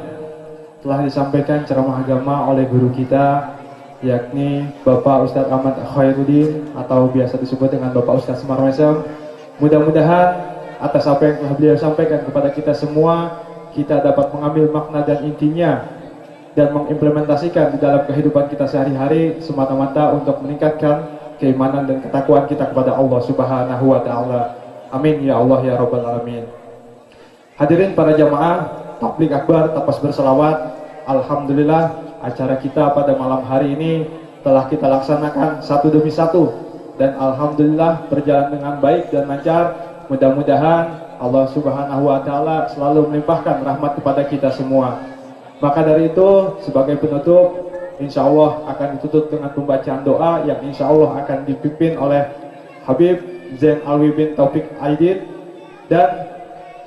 telah disampaikan ceramah agama oleh guru kita, yakni Bapak Ustadz Ahmad Khairuddin atau biasa disebut dengan Bapak Ustadz Semar Mesem. Mudah-mudahan atas apa yang telah beliau sampaikan kepada kita semua, kita dapat mengambil makna dan intinya dan mengimplementasikan di dalam kehidupan kita sehari-hari semata-mata untuk meningkatkan keimanan dan ketakwaan kita kepada Allah Subhanahu wa taala. Amin ya Allah ya Rabbal alamin. Hadirin para jamaah tabligh akbar tapas berselawat. Alhamdulillah acara kita pada malam hari ini telah kita laksanakan satu demi satu dan alhamdulillah berjalan dengan baik dan lancar. Mudah-mudahan Allah Subhanahu wa taala selalu melimpahkan rahmat kepada kita semua. Maka dari itu sebagai penutup insya Allah akan ditutup dengan pembacaan doa yang insya Allah akan dipimpin oleh Habib Zain Alwi bin Taufik Aidin. Dan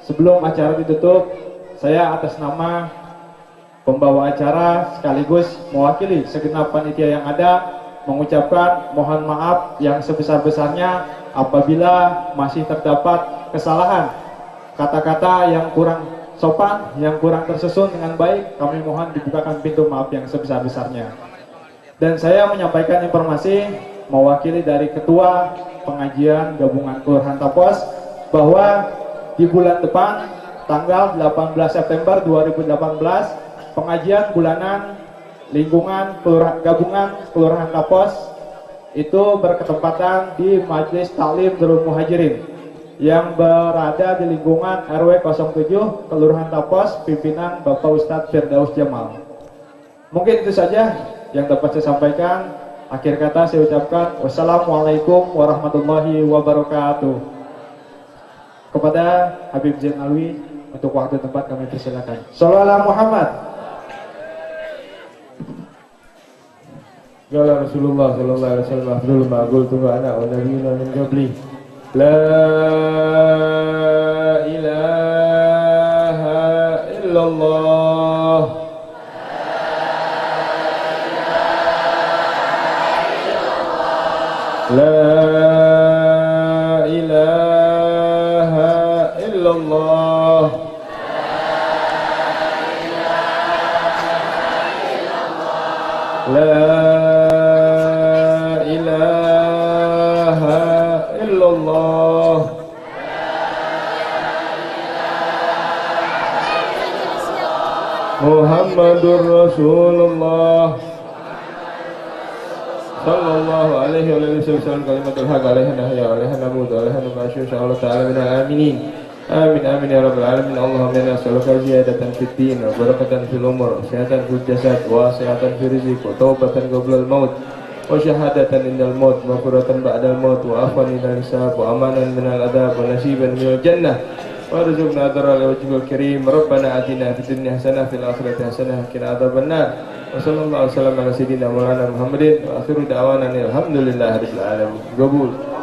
sebelum acara ditutup, saya atas nama pembawa acara sekaligus mewakili segenap panitia yang ada mengucapkan mohon maaf yang sebesar-besarnya apabila masih terdapat kesalahan, kata-kata yang kurang sopan, yang kurang tersusun dengan baik. Kami mohon dibukakan pintu maaf yang sebesar-besarnya. Dan saya menyampaikan informasi mewakili dari Ketua Pengajian Gabungan Kelurahan Tapos bahwa di bulan depan tanggal 18 September 2018 pengajian bulanan lingkungan gabungan Kelurahan Tapos itu berketempatan di Majelis Taklim Darul Muhajirin yang berada di lingkungan RW 07 Kelurahan Tapos, pimpinan Bapak Ustadz Firdaus Jamal. Mungkin itu saja yang dapat saya sampaikan. Akhir kata saya ucapkan wassalamualaikum warahmatullahi wabarakatuh. Kepada Habib Zain Alwi untuk waktu tempat kami persilakan. Shallallahu Muhammad. Qala Rasulullah sallallahu alaihi wasallam afdalul ma qultu ana wa nabiyyuna min qabli la ilaha illallah la ilaha illallah la ilaha illallah Muhammadur Rasulullah sallallahu alaihi wa sallam kalimatul haq alaihi nahya alaihi namud alaihi masyur insyaallah ta'ala minal aminin amin amin ya rabbal alamin Allahumma inna nas'aluka ziyadatan fid din wa barakatan fil umur sihatan fil jasad wa sihatan fil rizq wa taubatan qablal maut wa syahadatan indal maut wa qurratan ba'dal maut wa afwan minal hisab wa amanan minal adab wa nasiban minal jannah warzuqna darra wajhil karim rabbana atina fid dunya hasanah fil akhirati hasanah wa qina adzabannar wa sallallahu alaihi wasallam ala sayyidina maulana Muhammadin wa akhiru da'wana alhamdulillahi rabbil alamin. Qabul.